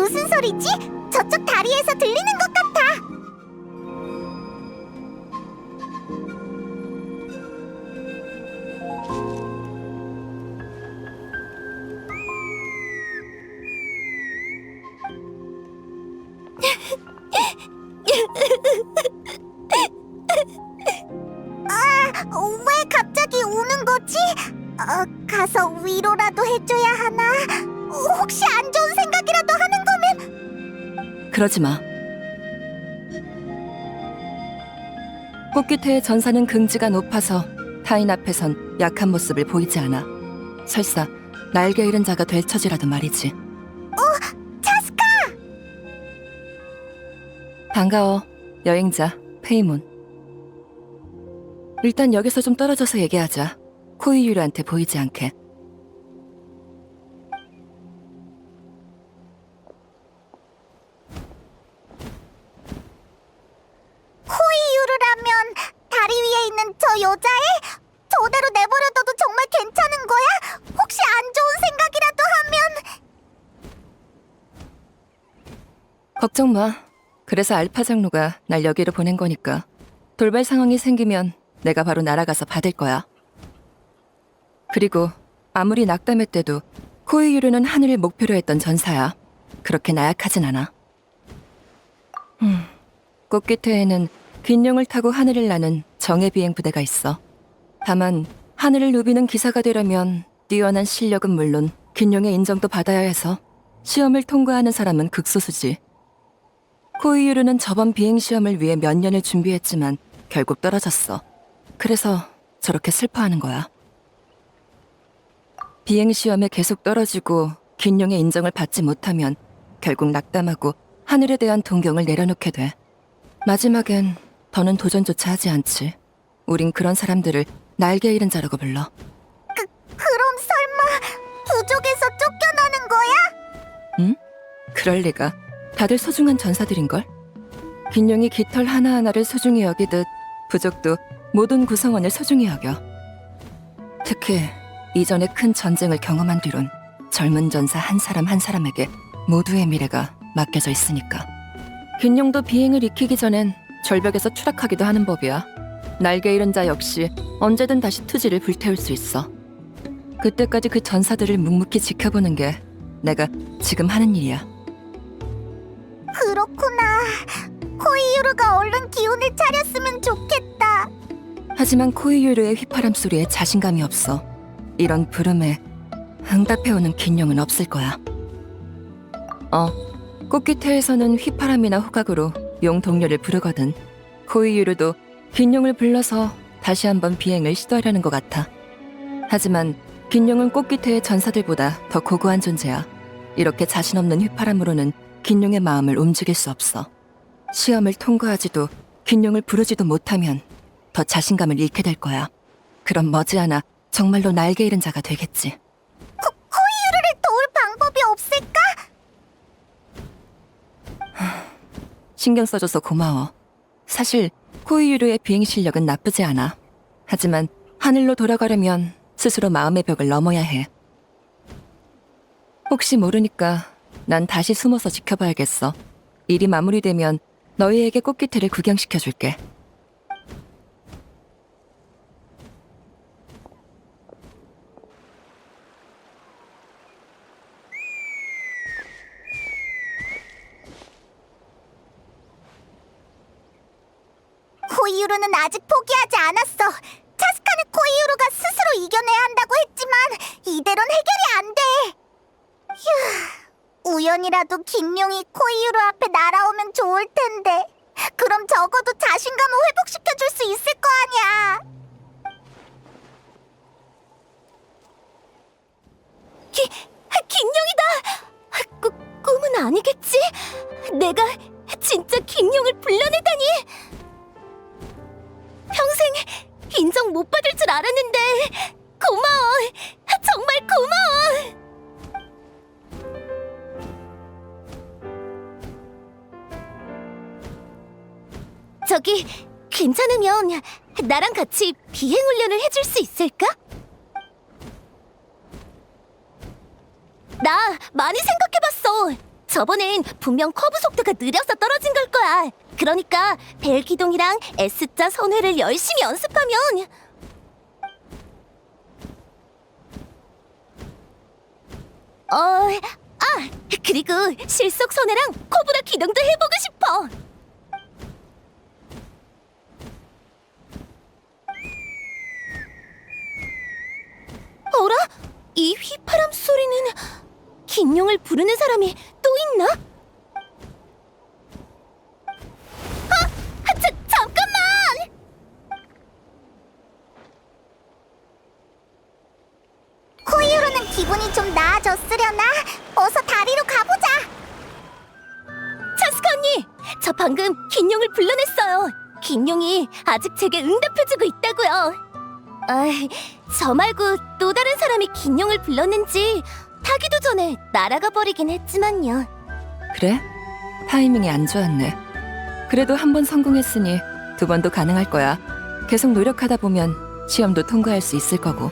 무슨 소리지? 저쪽 다리에서 들리는 것 같아. 왜 갑자기 우는 거지? 가서 위로라도 해줘야 하나? 혹시 안 좋은 생각이라도 하는 거면? 그러지 마. 꽃깃태의 전사는 긍지가 높아서 타인 앞에선 약한 모습을 보이지 않아. 설사 날개 잃은 자가 될 처지라도 말이지. 차스카! 반가워, 여행자 페이몬. 일단 여기서 좀 떨어져서 얘기하자. 코이유르한테 보이지 않게. 코이유르라면 다리 위에 있는 저 여자애? 저대로 내버려둬도 정말 괜찮은 거야? 혹시 안 좋은 생각이라도 하면? 걱정 마. 그래서 알파 장로가 날 여기로 보낸 거니까 돌발 상황이 생기면 내가 바로 날아가서 받을 거야. 그리고 아무리 낙담했대도 코이유르는 하늘을 목표로 했던 전사야. 그렇게 나약하진 않아. 꽃깃태에는 균룡을 타고 하늘을 나는 정예 비행 부대가 있어. 다만 하늘을 누비는 기사가 되려면 뛰어난 실력은 물론 균룡의 인정도 받아야 해서 시험을 통과하는 사람은 극소수지. 코이유르는 저번 비행 시험을 위해 몇 년을 준비했지만 결국 떨어졌어. 그래서 저렇게 슬퍼하는 거야. 비행 시험에 계속 떨어지고 균룡의 인정을 받지 못하면 결국 낙담하고 하늘에 대한 동경을 내려놓게 돼. 마지막엔 더는 도전조차 하지 않지. 우린 그런 사람들을 날개 잃은 자라고 불러. 그럼 설마 부족에서 쫓겨나는 거야? 응? 그럴 리가. 다들 소중한 전사들인걸? 균룡이 깃털 하나하나를 소중히 여기듯 부족도 모든 구성원을 소중히 여겨. 특히 이전에 큰 전쟁을 경험한 뒤론 젊은 전사 한 사람 한 사람에게 모두의 미래가 맡겨져 있으니까. 균룡도 비행을 익히기 전엔 절벽에서 추락하기도 하는 법이야. 날개 잃은 자 역시 언제든 다시 투지를 불태울 수 있어. 그때까지 그 전사들을 묵묵히 지켜보는 게 내가 지금 하는 일이야. 그렇구나. 코이유르가 얼른 기운을 차렸으면 좋겠다. 하지만 코이유르의 휘파람 소리에 자신감이 없어. 이런 부름에 응답해오는 균룡은 없을 거야. 꽃깃태에서는 휘파람이나 호각으로 용 동료를 부르거든. 코이유르도 균룡을 불러서 다시 한번 비행을 시도하려는 것 같아. 하지만 균룡은 꽃깃태의 전사들보다 더 고고한 존재야. 이렇게 자신 없는 휘파람으로는 균룡의 마음을 움직일 수 없어. 시험을 통과하지도 균룡을 부르지도 못하면 더 자신감을 잃게 될 거야. 그럼 머지않아 정말로 날개 잃은 자가 되겠지. 코이유르를 도울 방법이 없을까? 신경 써줘서 고마워. 사실 코이유르의 비행 실력은 나쁘지 않아. 하지만 하늘로 돌아가려면 스스로 마음의 벽을 넘어야 해. 혹시 모르니까 난 다시 숨어서 지켜봐야겠어. 일이 마무리되면 너희에게 꽃깃태를 구경시켜줄게. 코이유르는 아직 포기하지 않았어. 차스카는 코이유르가 스스로 이겨내야 한다고 했지만 이대로는 해결이 안 돼. 휴, 우연이라도 균룡이 코이유르 앞에 날아오면 좋을 텐데. 그럼 적어도 자신감을 회복시켜줄 수 있을 거 아니야. 균룡이다! 꿈은 아니겠지? 내가 진짜 균룡을 불러내다니! 평생 인정 못 받을 줄 알았는데 고마워! 정말 고마워! 저기, 괜찮으면 나랑 같이 비행 훈련을 해줄 수 있을까? 나 많이 생각해봤어. 저번엔 분명 커브 속도가 느려서 떨어진 걸 거야. 그러니까 벨 기동이랑 S자 선회를 열심히 연습하면. 그리고 실속 선회랑 코브라 기동도 해보고 싶어. 어라? 이 휘파람 소리는 긴용을 부르는 사람이 또 있나? 잠깐만! 코이우로는 기분이 좀 나아졌으려나? 어서 다리로 가보자! 차스카 언니! 저 방금 긴용을 불러냈어요. 긴용이 아직 제게 응답해주고 있다고요. 저 말고 또 다른 사람이 긴용을 불렀는지 타기도 전에 날아가 버리긴 했지만요. 그래? 타이밍이 안 좋았네. 그래도 한 번 성공했으니 두 번도 가능할 거야. 계속 노력하다 보면 시험도 통과할 수 있을 거고.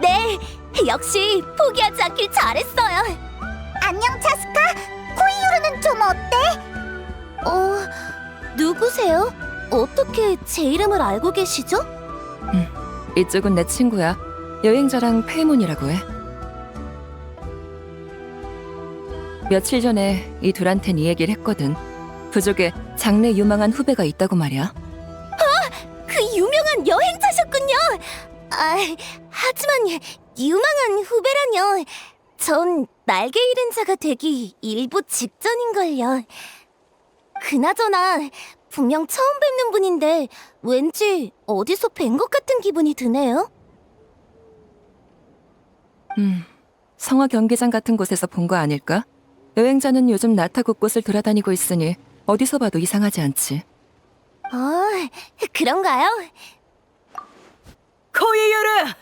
네, 역시 포기하지 않길 잘했어요. 안녕, 차스카. 코이유르는 좀 어때? 누구세요? 어떻게 제 이름을 알고 계시죠? 이쪽은 내 친구야. 여행자랑 페이몬이라고 해. 며칠 전에 이 둘한텐 이 얘기를 했거든. 부족에 장래 유망한 후배가 있다고 말이야. 그 유명한 여행자셨군요. 하지만 유망한 후배라뇨. 전 날개 잃은 자가 되기 일보 직전인걸요. 그나저나 분명 처음 뵙는 분인데 왠지 어디서 뵌 것 같은 기분이 드네요. 성화 경기장 같은 곳에서 본 거 아닐까? 여행자는 요즘 나타 곳곳을 돌아다니고 있으니 어디서 봐도 이상하지 않지. 그런가요? 코이유르!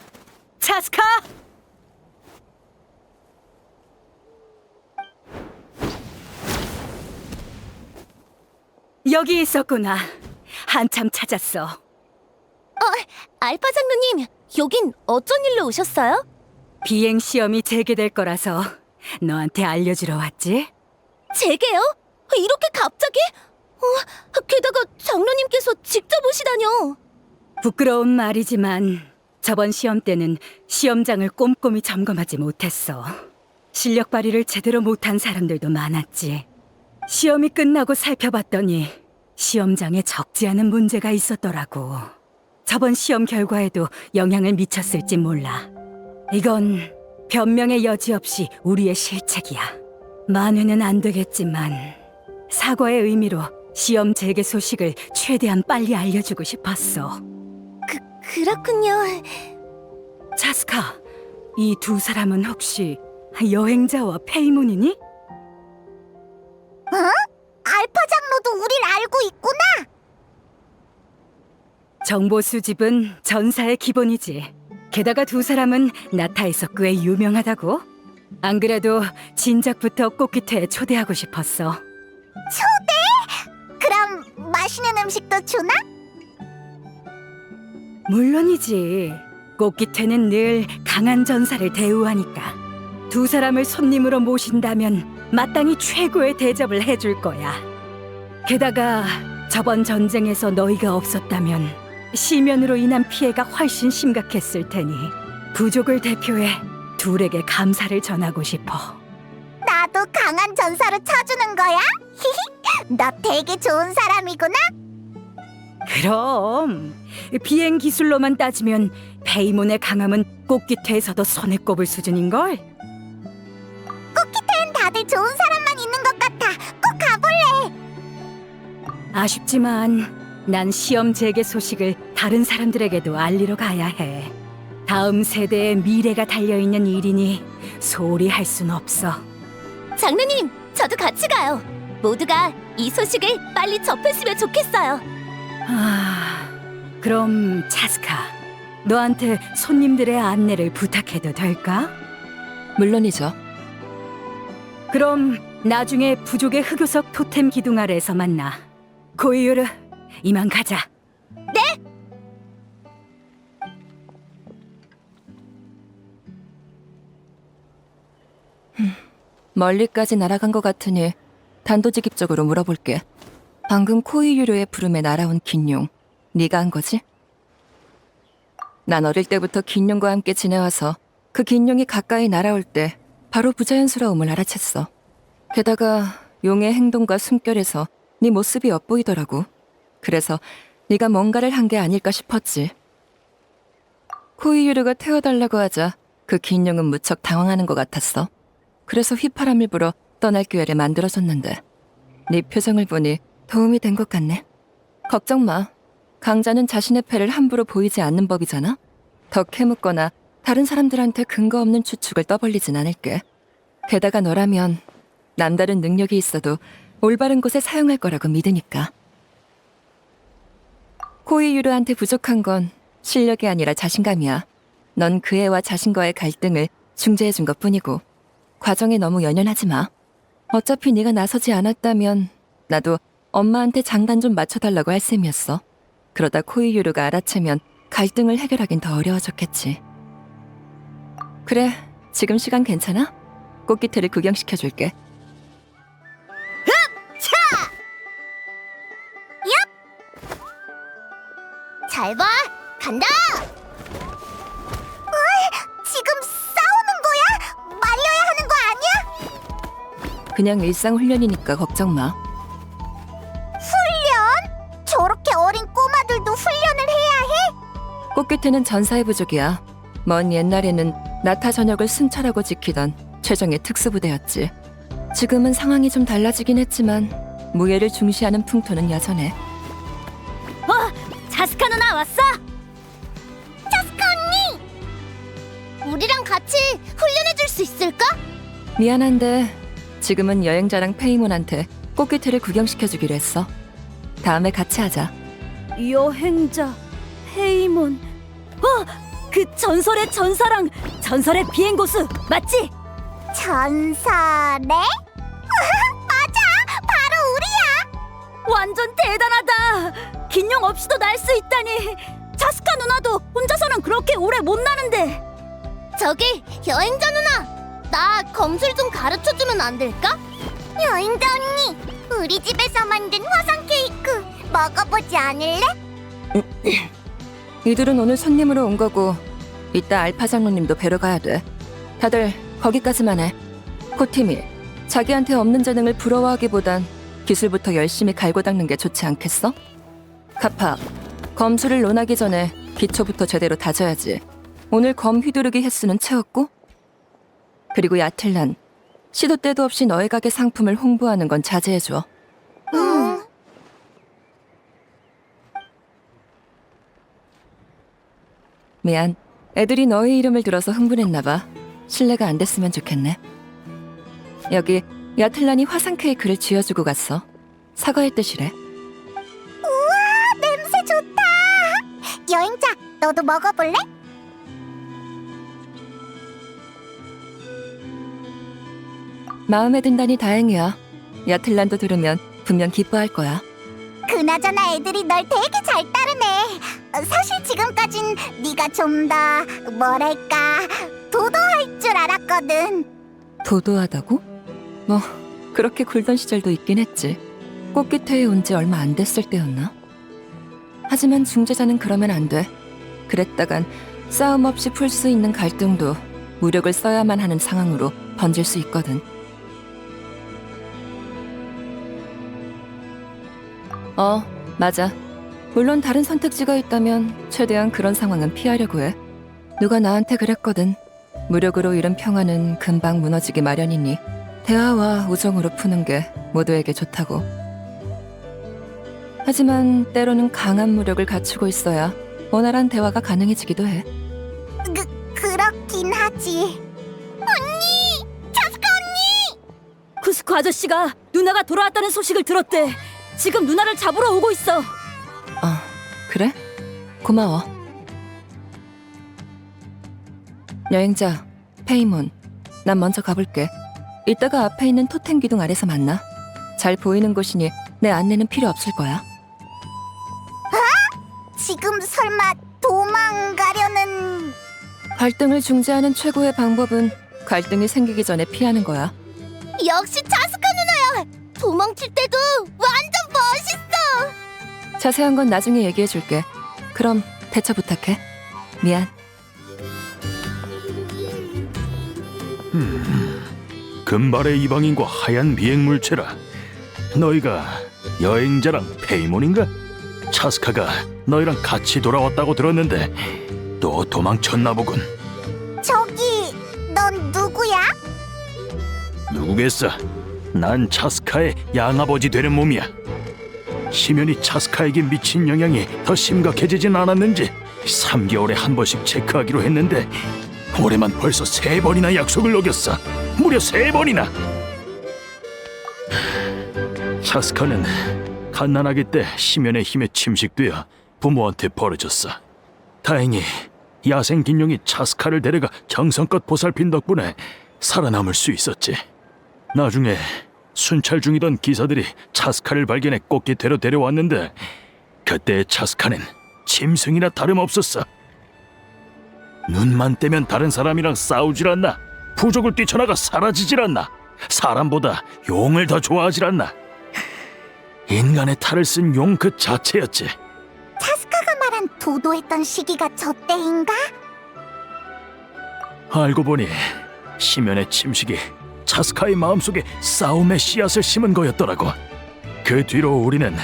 차스카! 여기 있었구나. 한참 찾았어. 알파 장로님, 여긴 어쩐 일로 오셨어요? 비행 시험이 재개될 거라서 너한테 알려주러 왔지? 제게요? 이렇게 갑자기? 게다가 장로님께서 직접 오시다뇨. 부끄러운 말이지만 저번 시험 때는 시험장을 꼼꼼히 점검하지 못했어. 실력 발휘를 제대로 못한 사람들도 많았지. 시험이 끝나고 살펴봤더니 시험장에 적지 않은 문제가 있었더라고. 저번 시험 결과에도 영향을 미쳤을지 몰라. 이건 변명의 여지 없이 우리의 실책이야. 만회는 안 되겠지만 사과의 의미로 시험 재개 소식을 최대한 빨리 알려주고 싶었어. 그렇군요. 차스카, 이 두 사람은 혹시 여행자와 페이몬이니? 알파 장로도 우릴 알고 있구나. 정보 수집은 전사의 기본이지. 게다가 두 사람은 나타에서 꽤 유명하다고. 안 그래도 진작부터 꽃기태에 초대하고 싶었어. 그럼 맛있는 음식도 주나? 물론이지. 꽃기태는 늘 강한 전사를 대우하니까. 두 사람을 손님으로 모신다면 마땅히 최고의 대접을 해줄 거야. 게다가 저번 전쟁에서 너희가 없었다면 시면으로 인한 피해가 훨씬 심각했을 테니 부족을 대표해 둘에게 감사를 전하고 싶어. 나도 강한 전사로 쳐주는 거야? 너 되게 좋은 사람이구나. 그럼 비행 기술로만 따지면 페이몬의 강함은 꽃기태에서도 손에 꼽을 수준인걸? 꽃기태엔 다들 좋은 사람만 있는 것 같아. 꼭 가볼래. 아쉽지만 난 시험 재개 소식을 다른 사람들에게도 알리러 가야 해. 다음 세대의 미래가 달려있는 일이니 소홀히 할 순 없어. 장로님, 저도 같이 가요. 모두가 이 소식을 빨리 접했으면 좋겠어요. 그럼 차스카, 너한테 손님들의 안내를 부탁해도 될까? 물론이죠. 그럼 나중에 부족의 흑요석 토템 기둥 아래에서 만나. 코이유르, 이만 가자. 멀리까지 날아간 것 같으니 단도직입적으로 물어볼게. 방금 코이유료의 부름에 날아온 긴용, 네가 한 거지? 난 어릴 때부터 긴용과 함께 지내와서 그 긴용이 가까이 날아올 때 바로 부자연스러움을 알아챘어. 게다가 용의 행동과 숨결에서 네 모습이 엿보이더라고. 그래서 네가 뭔가를 한 게 아닐까 싶었지. 코이유르가 태워달라고 하자 그 긴용은 무척 당황하는 것 같았어. 그래서 휘파람을 불어 떠날 기회를 만들어줬는데 네 표정을 보니 도움이 된 것 같네. 걱정 마. 강자는 자신의 패를 함부로 보이지 않는 법이잖아. 더 캐묻거나 다른 사람들한테 근거 없는 추측을 떠벌리진 않을게. 게다가 너라면 남다른 능력이 있어도 올바른 곳에 사용할 거라고 믿으니까. 코이유르한테 부족한 건 실력이 아니라 자신감이야. 넌 그 애와 자신과의 갈등을 중재해준 것뿐이고 과정에 너무 연연하지 마. 어차피 네가 나서지 않았다면 나도 엄마한테 장단 좀 맞춰달라고 할 셈이었어. 그러다 코이유르가 알아채면 갈등을 해결하긴 더 어려워졌겠지. 그래, 지금 시간 괜찮아? 꽃기태를 구경시켜줄게. 잘 봐! 간다! 지금 싸우는 거야? 말려야 하는 거 아니야? 그냥 일상 훈련이니까 걱정 마. 훈련? 저렇게 어린 꼬마들도 훈련을 해야 해? 꽃기태는 전사의 부족이야. 먼 옛날에는 나타 전역을 순찰하고 지키던 최정의 특수부대였지. 지금은 상황이 좀 달라지긴 했지만 무예를 중시하는 풍토는 여전해. 자스카 누나 왔어? 자스카 언니! 우리랑 같이 훈련해줄 수 있을까? 미안한데 지금은 여행자랑 페이몬한테 꽃기태를 구경시켜주기로 했어. 다음에 같이 하자. 여행자 페이몬. 그 전설의 전사랑 전설의 비행고수 맞지? 전설의? 맞아! 바로 우리야! 완전 대단하다. 긴용 없이도 날 수 있다니. 자스카 누나도 혼자서는 그렇게 오래 못 나는데. 저기 여행자 누나! 나 검술 좀 가르쳐주면 안 될까? 여행자 언니! 우리 집에서 만든 화상 케이크 먹어보지 않을래? 이들은 오늘 손님으로 온 거고 이따 알파 장로님도 뵈러 가야 돼. 다들 거기까지만 해. 코티미, 자기한테 없는 재능을 부러워하기보단 기술부터 열심히 갈고 닦는 게 좋지 않겠어? 카파, 검술을 논하기 전에 기초부터 제대로 다져야지. 오늘 검 휘두르기 횟수는 채웠고? 그리고 야틀란, 시도 때도 없이 너의 가게 상품을 홍보하는 건 자제해줘. 응. 미안, 애들이 너의 이름을 들어서 흥분했나 봐. 실례가 안 됐으면 좋겠네. 여기 야틀란이 화상 케이크를 쥐어주고 갔어. 사과의 뜻이래. 우와, 냄새 좋다! 여행자, 너도 먹어볼래? 마음에 든다니 다행이야. 야틀란도 들으면 분명 기뻐할 거야. 그나저나 애들이 널 되게 잘 따르네. 사실 지금까진 네가 좀 더 뭐랄까 도도할 줄 알았거든. 도도하다고? 뭐 그렇게 굴던 시절도 있긴 했지. 꽃기태에 온 지 얼마 안 됐을 때였나? 하지만 중재자는 그러면 안 돼. 그랬다간 싸움 없이 풀 수 있는 갈등도 무력을 써야만 하는 상황으로 번질 수 있거든. 맞아. 물론 다른 선택지가 있다면 최대한 그런 상황은 피하려고 해. 누가 나한테 그랬거든. 무력으로 이룬 평화는 금방 무너지기 마련이니 대화와 우정으로 푸는 게 모두에게 좋다고. 하지만 때로는 강한 무력을 갖추고 있어야 원활한 대화가 가능해지기도 해. 그렇긴 하지. 언니! 자스카 언니! 쿠스코 아저씨가 누나가 돌아왔다는 소식을 들었대. 지금 누나를 잡으러 오고 있어. 그래? 고마워. 여행자, 페이몬, 난 먼저 가볼게. 이따가 앞에 있는 토템 기둥 아래서 만나. 잘 보이는 곳이니 내 안내는 필요 없을 거야. 지금 설마 도망가려는... 갈등을 중재하는 최고의 방법은 갈등이 생기기 전에 피하는 거야. 역시 차스카 누나야. 도망칠 때도 완전 멋있어. 자세한 건 나중에 얘기해줄게. 그럼 대처 부탁해. 미안. 금발의 이방인과 하얀 비행물체라. 너희가 여행자랑 페이몬인가? 차스카가 너희랑 같이 돌아왔다고 들었는데 또 도망쳤나 보군. 저기, 넌 누구야? 누구겠어? 난 차스카의 양아버지 되는 몸이야. 심연이 차스카에게 미친 영향이 더 심각해지진 않았는지 3개월에 한 번씩 체크하기로 했는데 올해만 벌써 3번이나 약속을 어겼어. 무려 3번이나. 차스카는 갓난아기 때 심연의 힘에 침식되어 부모한테 버려졌어. 다행히 야생 긴룡이 차스카를 데려가 정성껏 보살핀 덕분에 살아남을 수 있었지. 나중에 순찰 중이던 기사들이 차스카를 발견해 꽃깃태로 데려왔는데 그때 차스카는 짐승이나 다름없었어. 눈만 떼면 다른 사람이랑 싸우질 않나. 부족을 뛰쳐나가 사라지질 않나. 사람보다 용을 더 좋아하질 않나. 인간의 탈을 쓴 용 그 자체였지. 차스카가 말한 도도했던 시기가 저 때인가? 알고 보니 심연의 침식이 차스카의 마음속에 싸움의 씨앗을 심은 거였더라고. 그 뒤로 우리는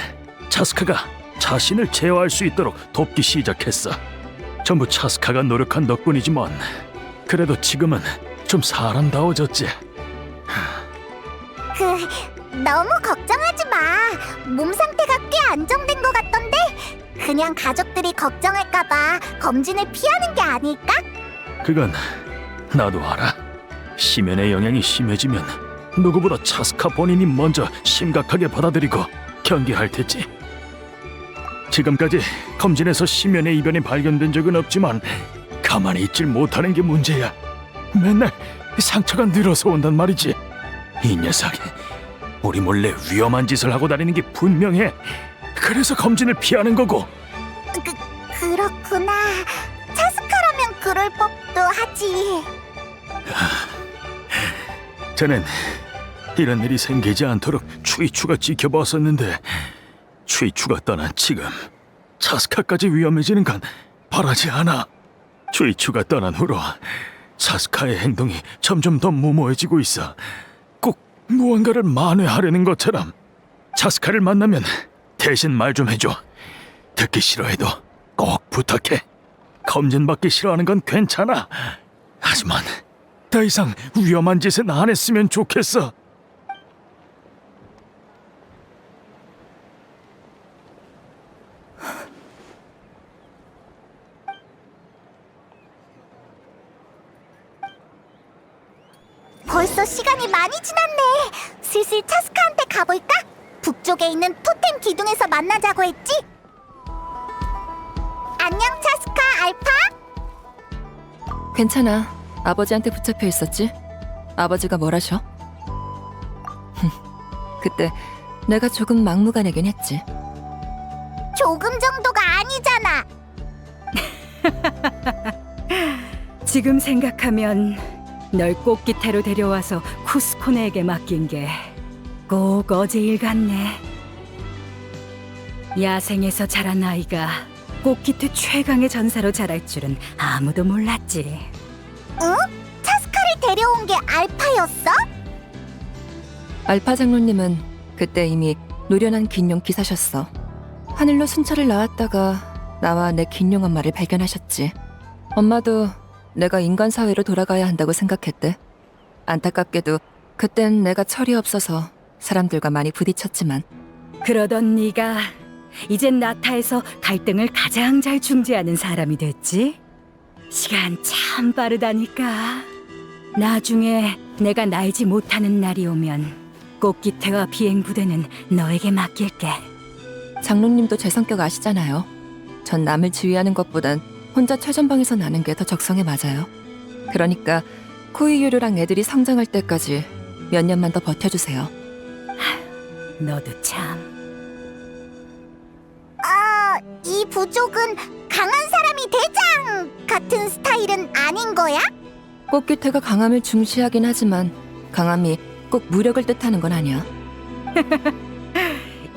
차스카가 자신을 제어할 수 있도록 돕기 시작했어. 전부 차스카가 노력한 덕분이지만 그래도 지금은 좀 사람다워졌지. 너무 걱정하지 마. 몸 상태가 꽤 안정된 것 같던데? 그냥 가족들이 걱정할까봐 검진을 피하는 게 아닐까? 그건 나도 알아. 심연의 영향이 심해지면 누구보다 차스카 본인이 먼저 심각하게 받아들이고 경계할 테지. 지금까지 검진에서 심연의 이변이 발견된 적은 없지만 가만히 있질 못하는 게 문제야. 맨날 상처가 늘어서 온단 말이지. 이 녀석이 우리 몰래 위험한 짓을 하고 다니는 게 분명해. 그래서 검진을 피하는 거고. 그렇구나. 차스카라면 그럴 법도 하지. 저는 이런 일이 생기지 않도록 추이추가 지켜봤었는데 추이추가 떠난 지금 차스카까지 위험해지는 건 바라지 않아. 추이추가 떠난 후로 차스카의 행동이 점점 더 무모해지고 있어. 꼭 무언가를 만회하려는 것처럼. 차스카를 만나면 대신 말 좀 해줘. 듣기 싫어해도 꼭 부탁해. 검진받기 싫어하는 건 괜찮아. 하지만 더 이상 위험한 짓은 안 했으면 좋겠어. 벌써 시간이 많이 지났네. 슬슬 차스카한테 가볼까? 북쪽에 있는 토템 기둥에서 만나자고 했지? 안녕 차스카 알파? 괜찮아. 아버지한테 붙잡혀 있었지? 아버지가 뭘 하셔? 그때 내가 조금 막무가내긴 했지. 조금 정도가 아니잖아. 지금 생각하면 널 꽃기태로 데려와서 쿠스코네에게 맡긴 게 꼭 어제 일 같네. 야생에서 자란 아이가 꽃기태 최강의 전사로 자랄 줄은 아무도 몰랐지. 응? 차스카를 데려온 게 알파였어? 알파 장로님은 그때 이미 노련한 긴용 기사셨어. 하늘로 순찰을 나왔다가 나와 내 긴용 엄마를 발견하셨지. 엄마도 내가 인간 사회로 돌아가야 한다고 생각했대. 안타깝게도 그땐 내가 철이 없어서 사람들과 많이 부딪혔지만 그러던 네가 이젠 나타에서 갈등을 가장 잘 중재하는 사람이 됐지? 시간 참 빠르다니까. 나중에 내가 날지 못하는 날이 오면 꽃기태와 비행부대는 너에게 맡길게. 장로님도 제 성격 아시잖아요. 전 남을 지휘하는 것보단 혼자 최전방에서 나는 게 더 적성에 맞아요. 그러니까 코이유류랑 애들이 성장할 때까지 몇 년만 더 버텨주세요. 너도 참. 이 부족은 강한 사람이 대장 같은 스타일은 아닌 거야? 꽃기태가 강함을 중시하긴 하지만 강함이 꼭 무력을 뜻하는 건 아니야.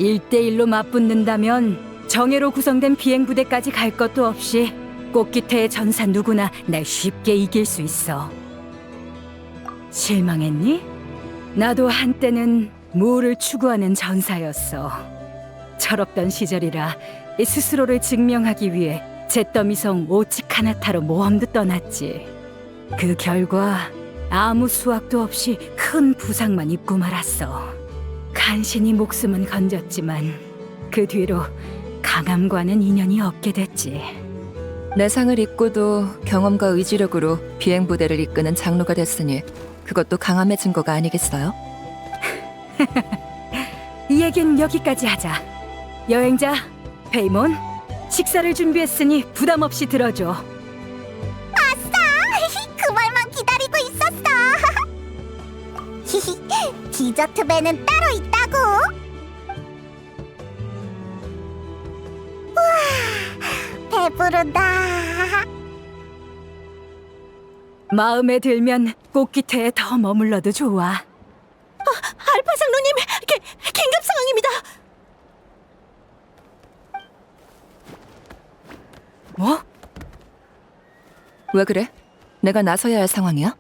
1대1로 맞붙는다면 정예로 구성된 비행부대까지 갈 것도 없이 꽃기태의 전사 누구나 날 쉽게 이길 수 있어. 실망했니? 나도 한때는 무를 추구하는 전사였어. 철없던 시절이라 스스로를 증명하기 위해 잿더미성 오치카나타로 모험도 떠났지. 그 결과 아무 수확도 없이 큰 부상만 입고 말았어. 간신히 목숨은 건졌지만 그 뒤로 강함과는 인연이 없게 됐지. 내 상을 잊고도 경험과 의지력으로 비행부대를 이끄는 장로가 됐으니 그것도 강함의 증거가 아니겠어요? 이 얘긴 여기까지 하자. 여행자 페이몬, 식사를 준비했으니 부담 없이 들어줘. 그 말만 기다리고 있었어. 디저트배는 따로 있다고. 우와, 배부르다. 마음에 들면 꽃기태에 더 머물러도 좋아. 알파 장로님, 긴급 상황입니다. 뭐? 왜 그래? 내가 나서야 할 상황이야?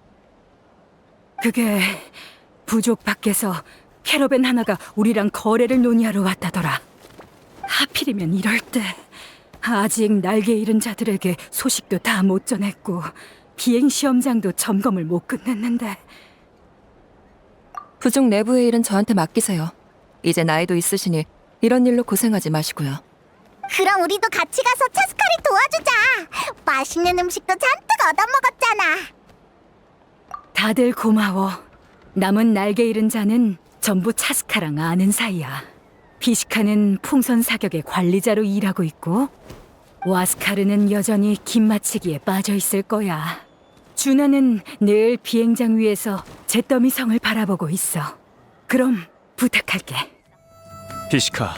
그게 부족 밖에서 캐러밴 하나가 우리랑 거래를 논의하러 왔다더라. 하필이면 이럴 때 아직 날개 잃은 자들에게 소식도 다 못 전했고 비행 시험장도 점검을 못 끝냈는데. 부족 내부의 일은 저한테 맡기세요. 이제 나이도 있으시니 이런 일로 고생하지 마시고요. 그럼 우리도 같이 가서 차스카를 도와주자. 맛있는 음식도 잔뜩 얻어먹었잖아. 다들 고마워. 남은 날개 잃은 자는 전부 차스카랑 아는 사이야. 피시카는 풍선 사격의 관리자로 일하고 있고 와스카르는 여전히 김마치기에 빠져 있을 거야. 준하는 늘 비행장 위에서 잿더미 성을 바라보고 있어. 그럼 부탁할게. 피시카,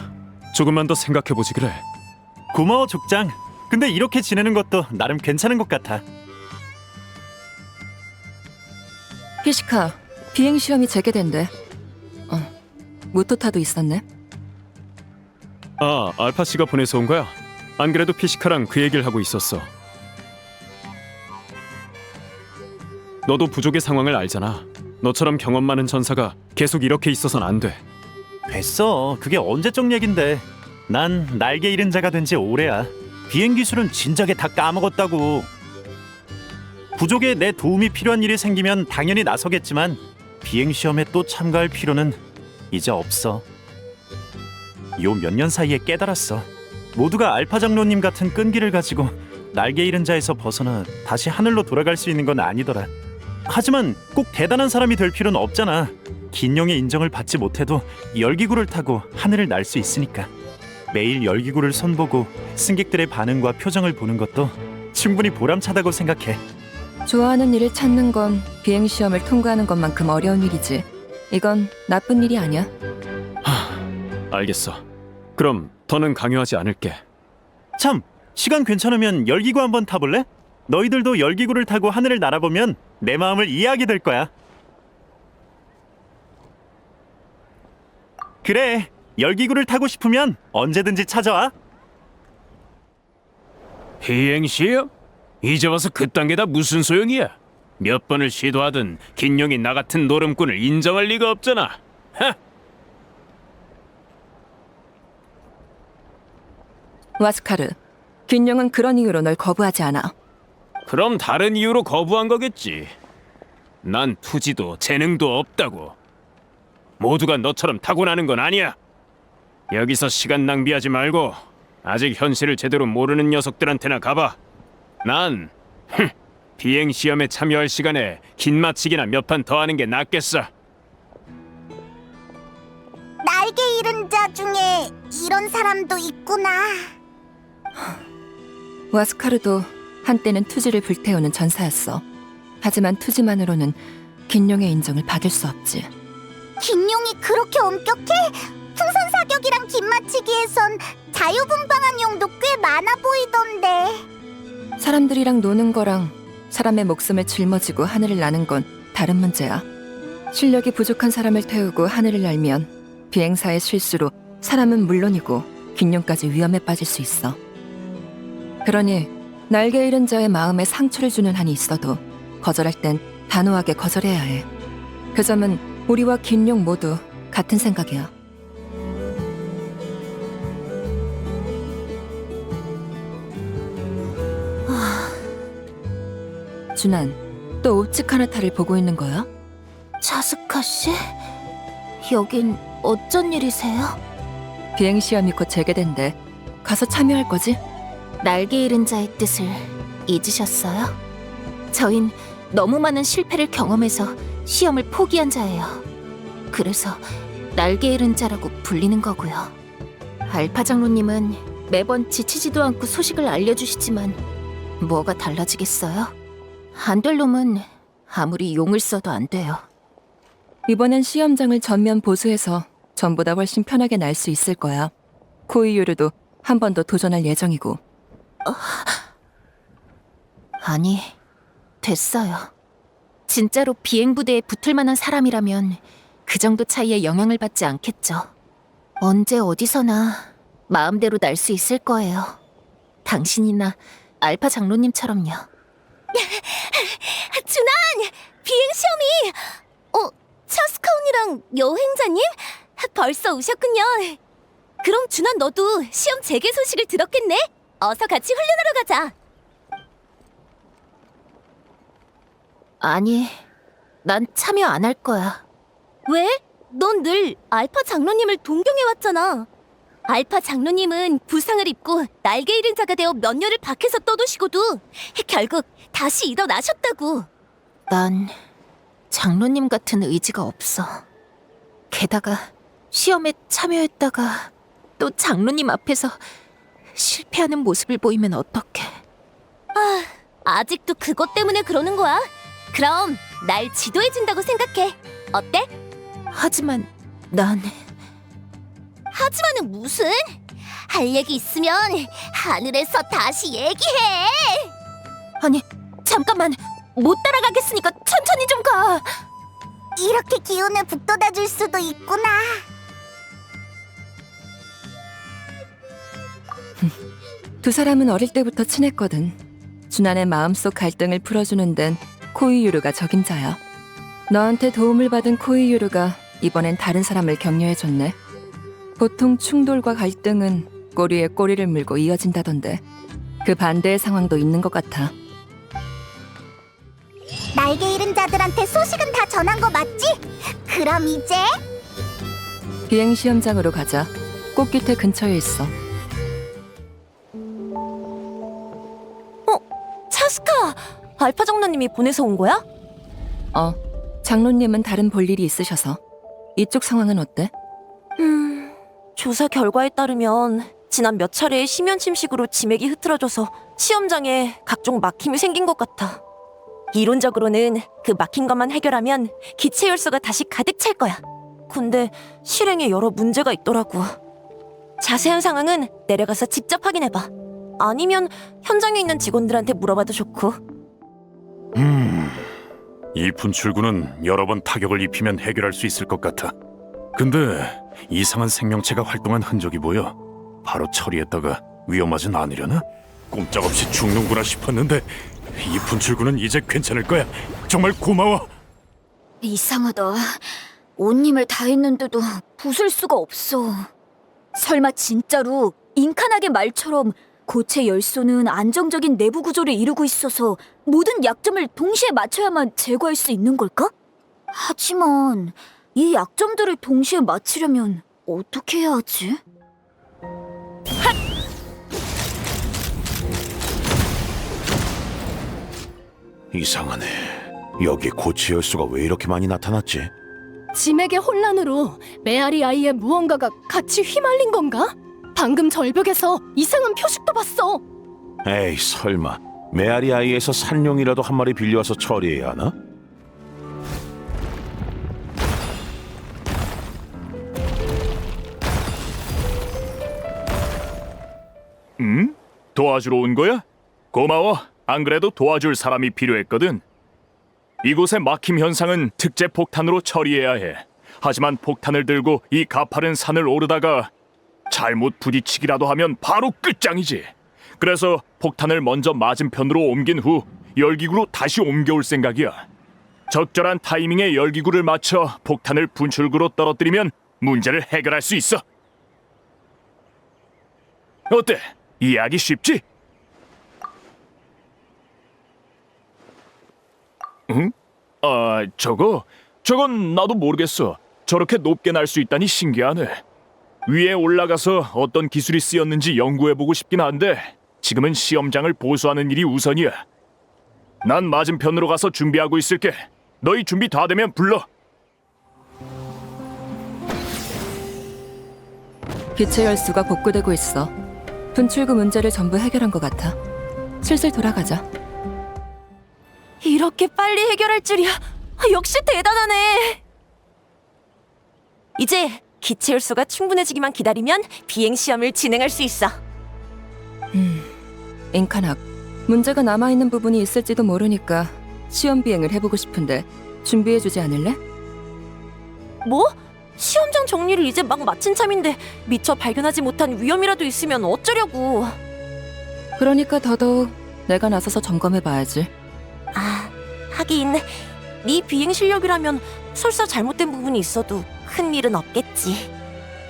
조금만 더 생각해보지 그래. 고마워 족장. 근데 이렇게 지내는 것도 나름 괜찮은 것 같아. 피시카, 비행 시험이 재개된대. 무토타도 있었네. 아, 알파 씨가 보내서 온 거야? 안 그래도 피시카랑 그 얘기를 하고 있었어. 너도 부족의 상황을 알잖아. 너처럼 경험 많은 전사가 계속 이렇게 있어선 안 돼. 됐어. 그게 언제적 얘긴데. 난 날개 잃은 자가 된 지 오래야. 비행 기술은 진작에 다 까먹었다고. 부족에 내 도움이 필요한 일이 생기면 당연히 나서겠지만 비행 시험에 또 참가할 필요는 이제 없어. 요 몇 년 사이에 깨달았어. 모두가 알파 장로님 같은 끈기를 가지고 날개 잃은 자에서 벗어나 다시 하늘로 돌아갈 수 있는 건 아니더라. 하지만 꼭 대단한 사람이 될 필요는 없잖아. 긴용의 인정을 받지 못해도 열기구를 타고 하늘을 날 수 있으니까. 매일 열기구를 손보고 승객들의 반응과 표정을 보는 것도 충분히 보람차다고 생각해. 좋아하는 일을 찾는 건 비행 시험을 통과하는 것만큼 어려운 일이지. 이건 나쁜 일이 아니야. 알겠어. 그럼 더는 강요하지 않을게. 참, 시간 괜찮으면 열기구 한번 타볼래? 너희들도 열기구를 타고 하늘을 날아보면 내 마음을 이해하게 될 거야. 그래, 열기구를 타고 싶으면 언제든지 찾아와. 비행시험? 이제 와서 그딴 게 다 무슨 소용이야? 몇 번을 시도하든 긴용이 나 같은 노름꾼을 인정할 리가 없잖아. 하! 와스카르, 균형은 그런 이유로 널 거부하지 않아. 그럼 다른 이유로 거부한 거겠지. 난 투지도 재능도 없다고. 모두가 너처럼 타고나는 건 아니야. 여기서 시간 낭비하지 말고 아직 현실을 제대로 모르는 녀석들한테나 가봐. 난 비행 시험에 참여할 시간에 긴 마치기나 몇 판 더 하는 게 낫겠어. 날개 잃은 자 중에 이런 사람도 있구나. 와스카르도 한때는 투지를 불태우는 전사였어. 하지만 투지만으로는 긴용의 인정을 받을 수 없지. 긴용이 그렇게 엄격해? 풍선 사격이랑 김맞히기에선 자유분방한 용도 꽤 많아 보이던데. 사람들이랑 노는 거랑 사람의 목숨을 짊어지고 하늘을 나는 건 다른 문제야. 실력이 부족한 사람을 태우고 하늘을 날면 비행사의 실수로 사람은 물론이고 균룡까지 위험에 빠질 수 있어. 그러니 날개 잃은 자의 마음에 상처를 주는 한이 있어도 거절할 땐 단호하게 거절해야 해. 그 점은 우리와 균룡 모두 같은 생각이야. 준한, 또 오츠카나타를 보고 있는 거야? 자스카 씨? 여긴 어쩐 일이세요? 비행시험이 곧 재개된대. 가서 참여할 거지? 날개 잃은 자의 뜻을 잊으셨어요? 저흰 너무 많은 실패를 경험해서 시험을 포기한 자예요. 그래서 날개 잃은 자라고 불리는 거고요. 알파 장로님은 매번 지치지도 않고 소식을 알려주시지만 뭐가 달라지겠어요? 안 될 놈은 아무리 용을 써도 안 돼요. 이번엔 시험장을 전면 보수해서 전보다 훨씬 편하게 날 수 있을 거야. 코이유르도 한 번 더 도전할 예정이고. 아니, 됐어요. 진짜로 비행부대에 붙을 만한 사람이라면 그 정도 차이에 영향을 받지 않겠죠. 언제 어디서나 마음대로 날 수 있을 거예요. 당신이나 알파 장로님처럼요. 준한! 비행시험이! 차스카 언니랑 여행자님? 벌써 오셨군요. 그럼 준한 너도 시험 재개 소식을 들었겠네? 어서 같이 훈련하러 가자. 아니, 난 참여 안 할 거야. 왜? 넌 늘 알파 장로님을 동경해왔잖아. 알파 장로님은 부상을 입고 날개 잃은 자가 되어 몇 년을 밖에서 떠도시고도 결국 다시 일어나셨다고. 난 장로님 같은 의지가 없어. 게다가 시험에 참여했다가 또 장로님 앞에서 실패하는 모습을 보이면 어떡해. 아직도 그것 때문에 그러는 거야? 그럼 날 지도해준다고 생각해. 어때? 하지만 난... 하지만은 무슨? 할 얘기 있으면 하늘에서 다시 얘기해. 아니, 잠깐만. 못 따라가겠으니까 천천히 좀 가. 이렇게 기운을 북돋아 줄 수도 있구나. 두 사람은 어릴 때부터 친했거든. 준한의 마음속 갈등을 풀어주는 데는 코이유르가 적임자야. 너한테 도움을 받은 코이유르가 이번엔 다른 사람을 격려해줬네. 보통 충돌과 갈등은 꼬리에 꼬리를 물고 이어진다던데 그 반대의 상황도 있는 것 같아. 날개 잃은 자들한테 소식은 다 전한 거 맞지? 그럼 이제... 비행시험장으로 가자. 꽃깃에 근처에 있어. 차스카! 알파 장로님이 보내서 온 거야? 장로님은 다른 볼 일이 있으셔서. 이쪽 상황은 어때? 조사 결과에 따르면 지난 몇 차례의 심연 침식으로 지맥이 흐트러져서 시험장에 각종 막힘이 생긴 것 같아. 이론적으로는 그 막힌 것만 해결하면 기체 열수가 다시 가득 찰 거야. 근데 실행에 여러 문제가 있더라고. 자세한 상황은 내려가서 직접 확인해봐. 아니면 현장에 있는 직원들한테 물어봐도 좋고. 이 분출구는 여러 번 타격을 입히면 해결할 수 있을 것 같아. 근데 이상한 생명체가 활동한 흔적이 보여. 바로 처리했다가 위험하진 않으려나? 꼼짝없이 죽는구나 싶었는데 이 분출구는 이제 괜찮을 거야. 정말 고마워. 이상하다. 온 힘을 다했는데도 부술 수가 없어. 설마 진짜로 인카나게 말처럼 고체 열소는 안정적인 내부 구조를 이루고 있어서 모든 약점을 동시에 맞춰야만 제거할 수 있는 걸까? 하지만 이 약점들을 동시에 맞추려면 어떻게 해야 하지? 이상하네. 여기에 고체 열수가 왜 이렇게 많이 나타났지? 지맥의 혼란으로 메아리 아이의 무언가가 같이 휘말린 건가? 방금 절벽에서 이상한 표식도 봤어. 에이 설마 메아리 아이에서 산룡이라도 한 마리 빌려와서 처리해야 하나? 도와주러 온 거야? 고마워. 안 그래도 도와줄 사람이 필요했거든. 이곳의 막힘 현상은 특제 폭탄으로 처리해야 해. 하지만 폭탄을 들고 이 가파른 산을 오르다가 잘못 부딪히기라도 하면 바로 끝장이지. 그래서 폭탄을 먼저 맞은편으로 옮긴 후 열기구로 다시 옮겨올 생각이야. 적절한 타이밍에 열기구를 맞춰 폭탄을 분출구로 떨어뜨리면 문제를 해결할 수 있어. 어때? 이해하기 쉽지? 응? 저건 나도 모르겠어. 저렇게 높게 날 수 있다니 신기하네. 위에 올라가서 어떤 기술이 쓰였는지 연구해보고 싶긴 한데 지금은 시험장을 보수하는 일이 우선이야. 난 맞은편으로 가서 준비하고 있을게. 너희 준비 다 되면 불러. 기체 열수가 복구되고 있어. 분출구 문제를 전부 해결한 것 같아. 슬슬 돌아가자. 이렇게 빨리 해결할 줄이야. 역시 대단하네. 이제 기체 열소가 충분해지기만 기다리면 비행 시험을 진행할 수 있어. 인카낙, 문제가 남아있는 부분이 있을지도 모르니까 시험 비행을 해보고 싶은데 준비해주지 않을래? 뭐? 시험장 정리를 이제 막 마친 참인데 미처 발견하지 못한 위험이라도 있으면 어쩌려고. 그러니까 더더욱 내가 나서서 점검해봐야지. 아, 하긴 네 비행 실력이라면 설사 잘못된 부분이 있어도 큰 일은 없겠지.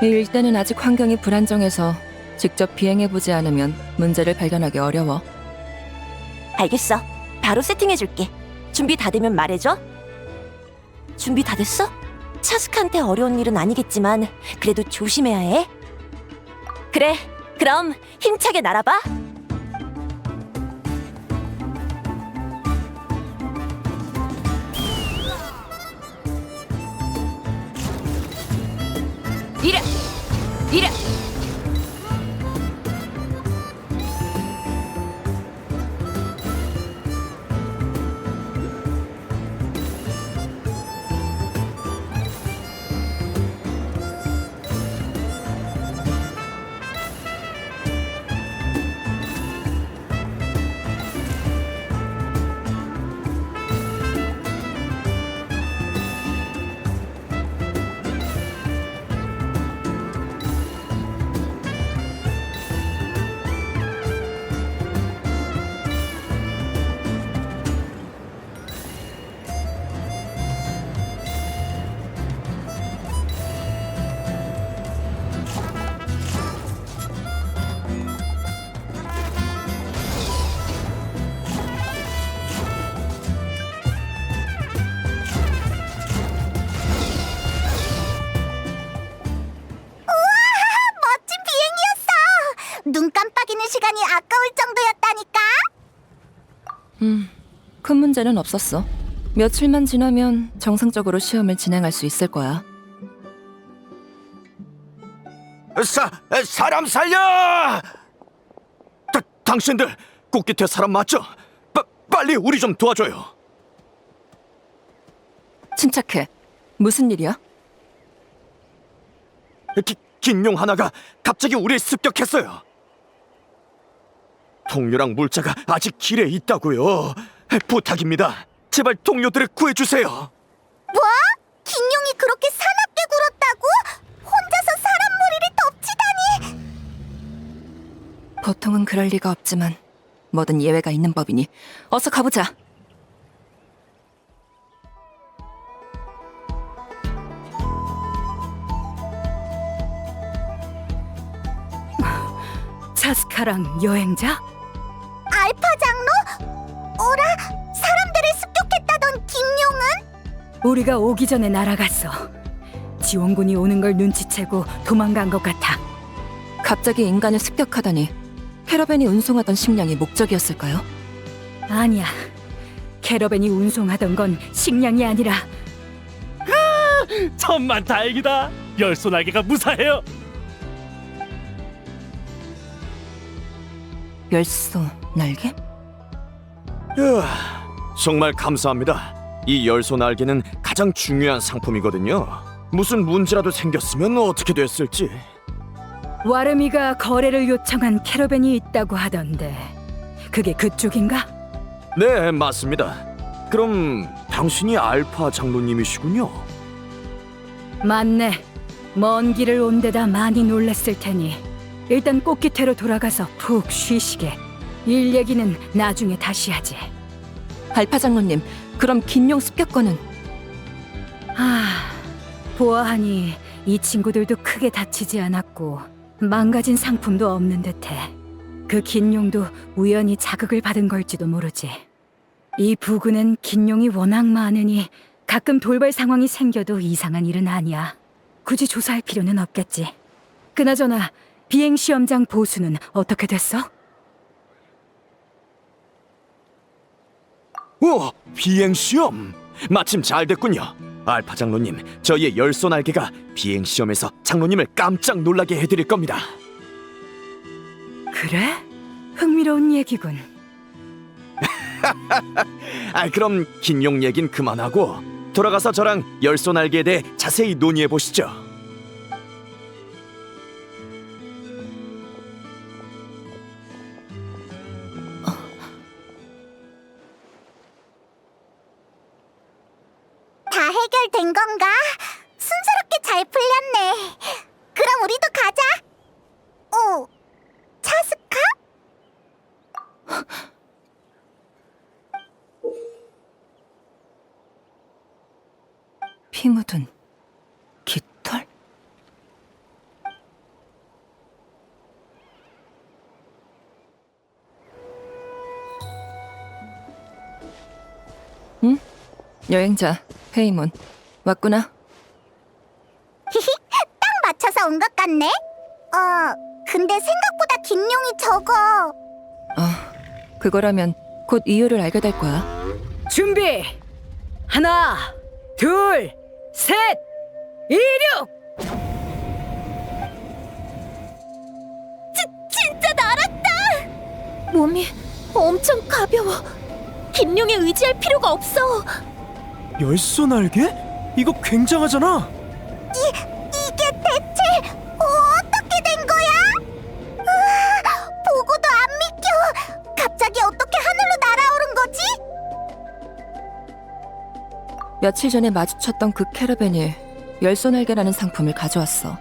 이 일대는 아직 환경이 불안정해서 직접 비행해보지 않으면 문제를 발견하기 어려워. 알겠어. 바로 세팅해줄게. 준비 다 되면 말해줘. 준비 다 됐어? 차스카한테 어려운 일은 아니겠지만 그래도 조심해야 해. 그래, 그럼 힘차게 날아봐. 이래! 이래! 눈 깜빡이는 시간이 아까울 정도였다니까. 큰 문제는 없었어. 며칠만 지나면 정상적으로 시험을 진행할 수 있을 거야. 사람 살려! 당신들 꽃깃에 사람 맞죠? 빨리 우리 좀 도와줘요. 침착해. 무슨 일이야? 긴용 하나가 갑자기 우리를 습격했어요. 동료랑 물자가 아직 길에 있다고요. 부탁입니다. 제발 동료들을 구해주세요. 뭐? 긴용이 그렇게 사납게 굴었다고? 혼자서 사람 무리를 덮치다니. 보통은 그럴 리가 없지만 뭐든 예외가 있는 법이니 어서 가보자. 차스카랑 여행자? 알파 장로? 오라, 사람들을 습격했다던 긴용은? 우리가 오기 전에 날아갔어. 지원군이 오는 걸 눈치채고 도망간 것 같아. 갑자기 인간을 습격하다니 캐러밴이 운송하던 식량이 목적이었을까요? 아니야. 캐러밴이 운송하던 건 식량이 아니라 천만 다행이다. 열소 날개가 무사해요. 열소 날개? 정말 감사합니다. 이 열소 날개는 가장 중요한 상품이거든요. 무슨 문제라도 생겼으면 어떻게 됐을지. 와르미가 거래를 요청한 캐러밴이 있다고 하던데 그게 그쪽인가? 네, 맞습니다. 그럼 당신이 알파 장로님이시군요. 맞네. 먼 길을 온 데다 많이 놀랐을 테니 일단 꽃깃태로 돌아가서 푹 쉬시게. 일 얘기는 나중에 다시 하지. 알파 장로님, 그럼 긴용 습격권은? 보아하니 이 친구들도 크게 다치지 않았고 망가진 상품도 없는 듯해. 그 긴용도 우연히 자극을 받은 걸지도 모르지. 이 부근엔 긴용이 워낙 많으니 가끔 돌발 상황이 생겨도 이상한 일은 아니야. 굳이 조사할 필요는 없겠지. 그나저나 비행시험장 보수는 어떻게 됐어? 우와, 비행시험! 마침 잘 됐군요. 알파 장로님, 저희의 열소 날개가 비행시험에서 장로님을 깜짝 놀라게 해드릴 겁니다. 그래? 흥미로운 얘기군. 그럼 긴용 얘긴 그만하고 돌아가서 저랑 열소 날개에 대해 자세히 논의해 보시죠. 다 해결된 건가? 순스럽게 잘 풀렸네. 그럼 우리도 가자. 차스카? 피 묻은 깃털? 응? 여행자 페이몬 왔구나. 딱 맞춰서 온 것 같네. 근데 생각보다 긴용이 적어. 그거라면 곧 이유를 알게 될 거야. 준비! 하나, 둘, 셋, 이륙! 진짜 날았다. 몸이 엄청 가벼워. 긴용에 의지할 필요가 없어. 열소 날개? 이거 굉장하잖아. 이게 대체 어떻게 된 거야? 보고도 안 믿겨. 갑자기 어떻게 하늘로 날아오른 거지? 며칠 전에 마주쳤던 그 캐러밴이 열소날개라는 상품을 가져왔어.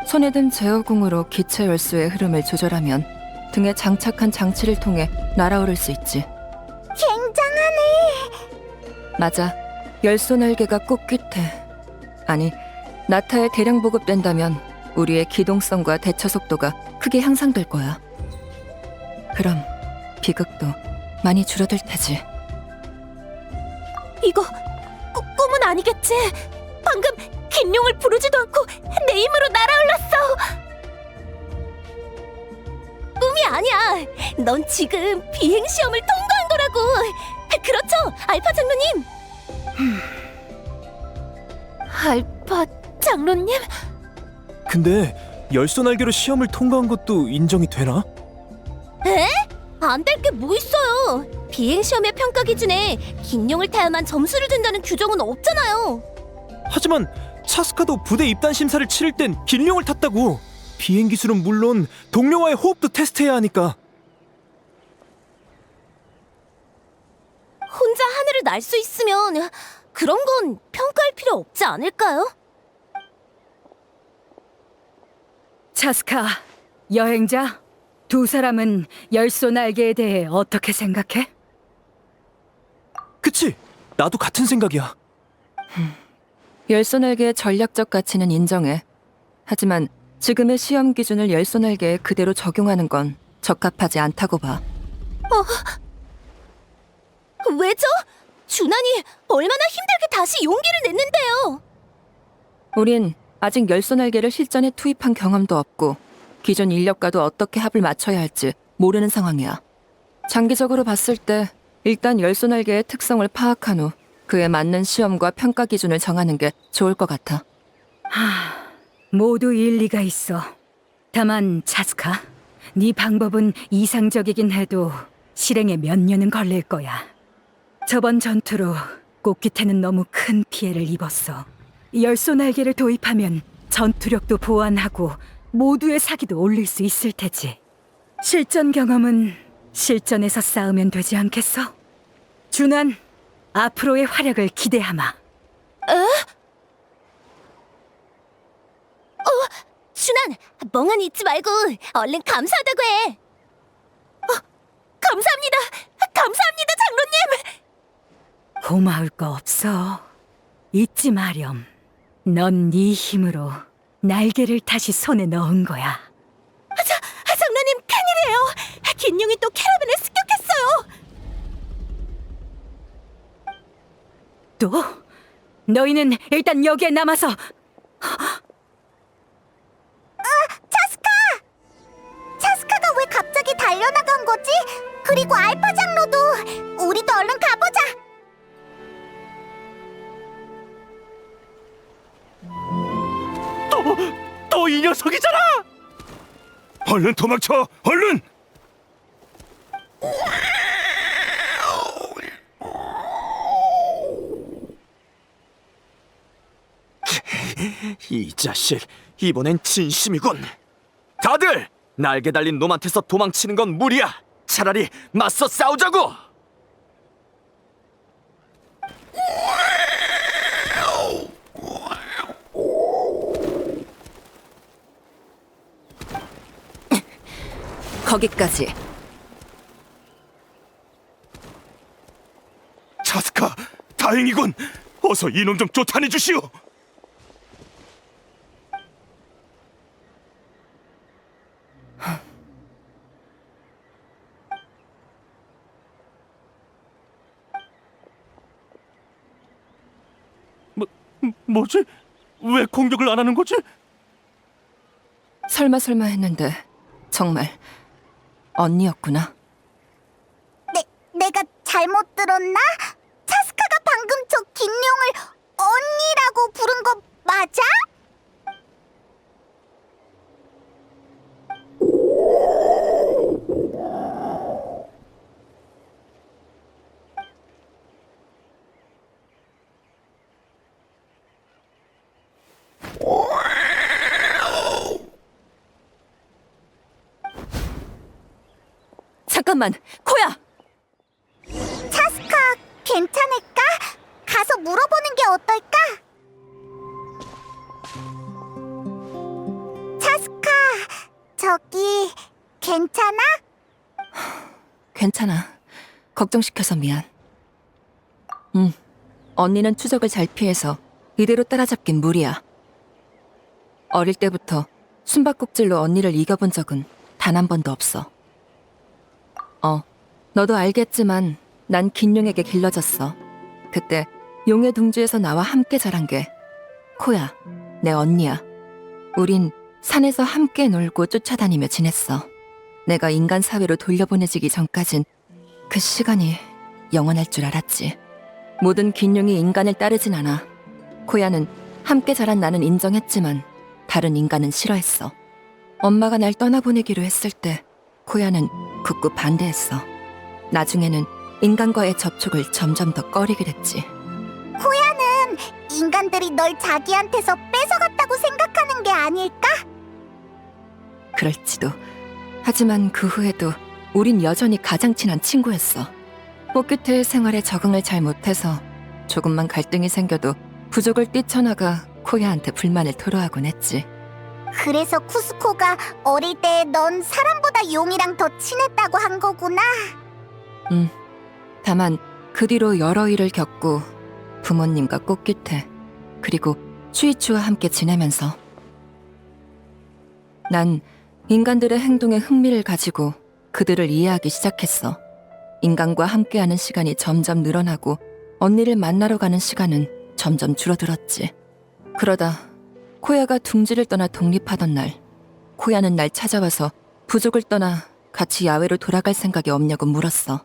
손에 든 제어궁으로 기체 열소의 흐름을 조절하면 등에 장착한 장치를 통해 날아오를 수 있지. 굉장하네. 맞아. 열소날개가 꽃깃에, 아니 나타에 대량 보급된다면 우리의 기동성과 대처 속도가 크게 향상될 거야. 그럼 비극도 많이 줄어들 테지. 이거 꿈은 아니겠지? 방금 긴용을 부르지도 않고 내 힘으로 날아올랐어. 꿈이 아니야. 넌 지금 비행시험을 통과한 거라고. 그렇죠, 알파 장로님? 알파 장로님? 근데 열소 날개로 시험을 통과한 것도 인정이 되나? 에? 안 될 게 뭐 있어요. 비행시험의 평가 기준에 긴용을 타야만 점수를 준다는 규정은 없잖아요. 하지만 차스카도 부대 입단 심사를 치를 땐 긴용을 탔다고. 비행 기술은 물론 동료와의 호흡도 테스트해야 하니까. 혼자 하늘을 날 수 있으면 그런 건 평가할 필요 없지 않을까요? 차스카, 여행자, 두 사람은 열소 날개에 대해 어떻게 생각해? 그치? 나도 같은 생각이야. 열소날개의 전략적 가치는 인정해. 하지만 지금의 시험 기준을 열소날개에 그대로 적용하는 건 적합하지 않다고 봐. 왜죠? 준환이 얼마나 힘들게 다시 용기를 냈는데요. 우린 아직 열소날개를 실전에 투입한 경험도 없고 기존 인력과도 어떻게 합을 맞춰야 할지 모르는 상황이야. 장기적으로 봤을 때 일단 열소날개의 특성을 파악한 후 그에 맞는 시험과 평가 기준을 정하는 게 좋을 것 같아. 모두 일리가 있어. 다만 차스카, 네 방법은 이상적이긴 해도 실행에 몇 년은 걸릴 거야. 저번 전투로 꽃깃태는 너무 큰 피해를 입었어. 열소 날개를 도입하면 전투력도 보완하고 모두의 사기도 올릴 수 있을 테지. 실전 경험은 실전에서 쌓으면 되지 않겠어? 준환, 앞으로의 활약을 기대하마. 춘환, 멍하니 있지 말고 얼른 감사하다고 해. 감사합니다. 감사합니다, 장로님. 고마울 거 없어. 잊지 마렴. 넌 네 힘으로 날개를 다시 손에 넣은 거야. 장로님, 큰일이에요. 긴용이 또 캐러밴을 습격했어요. 또? 너희는 일단 여기에 남아서 차스카가 왜 갑자기 달려나간 거지? 그리고 알파 장로도. 우리도 얼른 가보자. 또 이 녀석이잖아! 얼른 도망쳐! 얼른! 이 자식, 이번엔 진심이군. 다들 날개 달린 놈한테서 도망치는 건 무리야. 차라리 맞서 싸우자고. 거기까지. 차스카, 다행이군. 어서 이놈 좀 쫓아내 주시오. 뭐지? 왜 공격을 안 하는 거지? 설마 했는데 정말 언니였구나. 내가 잘못 들었나? 차스카가 방금 저 긴용을 언니라고 부른 거 맞아? 잠깐만, 코야! 차스카, 괜찮을까? 가서 물어보는 게 어떨까? 차스카, 저기 괜찮아? 괜찮아. 걱정시켜서 미안. 언니는 추적을 잘 피해서 이대로 따라잡긴 무리야. 어릴 때부터 숨바꼭질로 언니를 이겨본 적은 단 한 번도 없어. 너도 알겠지만 난 긴용에게 길러졌어. 그때 용의 둥지에서 나와 함께 자란 게 코야, 내 언니야. 우린 산에서 함께 놀고 쫓아다니며 지냈어. 내가 인간 사회로 돌려보내지기 전까진 그 시간이 영원할 줄 알았지. 모든 긴용이 인간을 따르진 않아. 코야는 함께 자란 나는 인정했지만 다른 인간은 싫어했어. 엄마가 날 떠나보내기로 했을 때 코야는 굳고 반대했어. 나중에는 인간과의 접촉을 점점 더 꺼리게 됐지. 코야는 인간들이 널 자기한테서 뺏어갔다고 생각하는 게 아닐까? 그럴지도. 하지만 그 후에도 우린 여전히 가장 친한 친구였어. 뽀규태의 생활에 적응을 잘 못해서 조금만 갈등이 생겨도 부족을 뛰쳐나가 코야한테 불만을 토로하곤 했지. 그래서 쿠스코가 어릴 때 넌 사람보다 용이랑 더 친했다고 한 거구나. 다만 그 뒤로 여러 일을 겪고 부모님과 꽃규태 그리고 추이추와 함께 지내면서 난 인간들의 행동에 흥미를 가지고 그들을 이해하기 시작했어. 인간과 함께하는 시간이 점점 늘어나고 언니를 만나러 가는 시간은 점점 줄어들었지. 그러다 코야가 둥지를 떠나 독립하던 날, 코야는 날 찾아와서 부족을 떠나 같이 야외로 돌아갈 생각이 없냐고 물었어.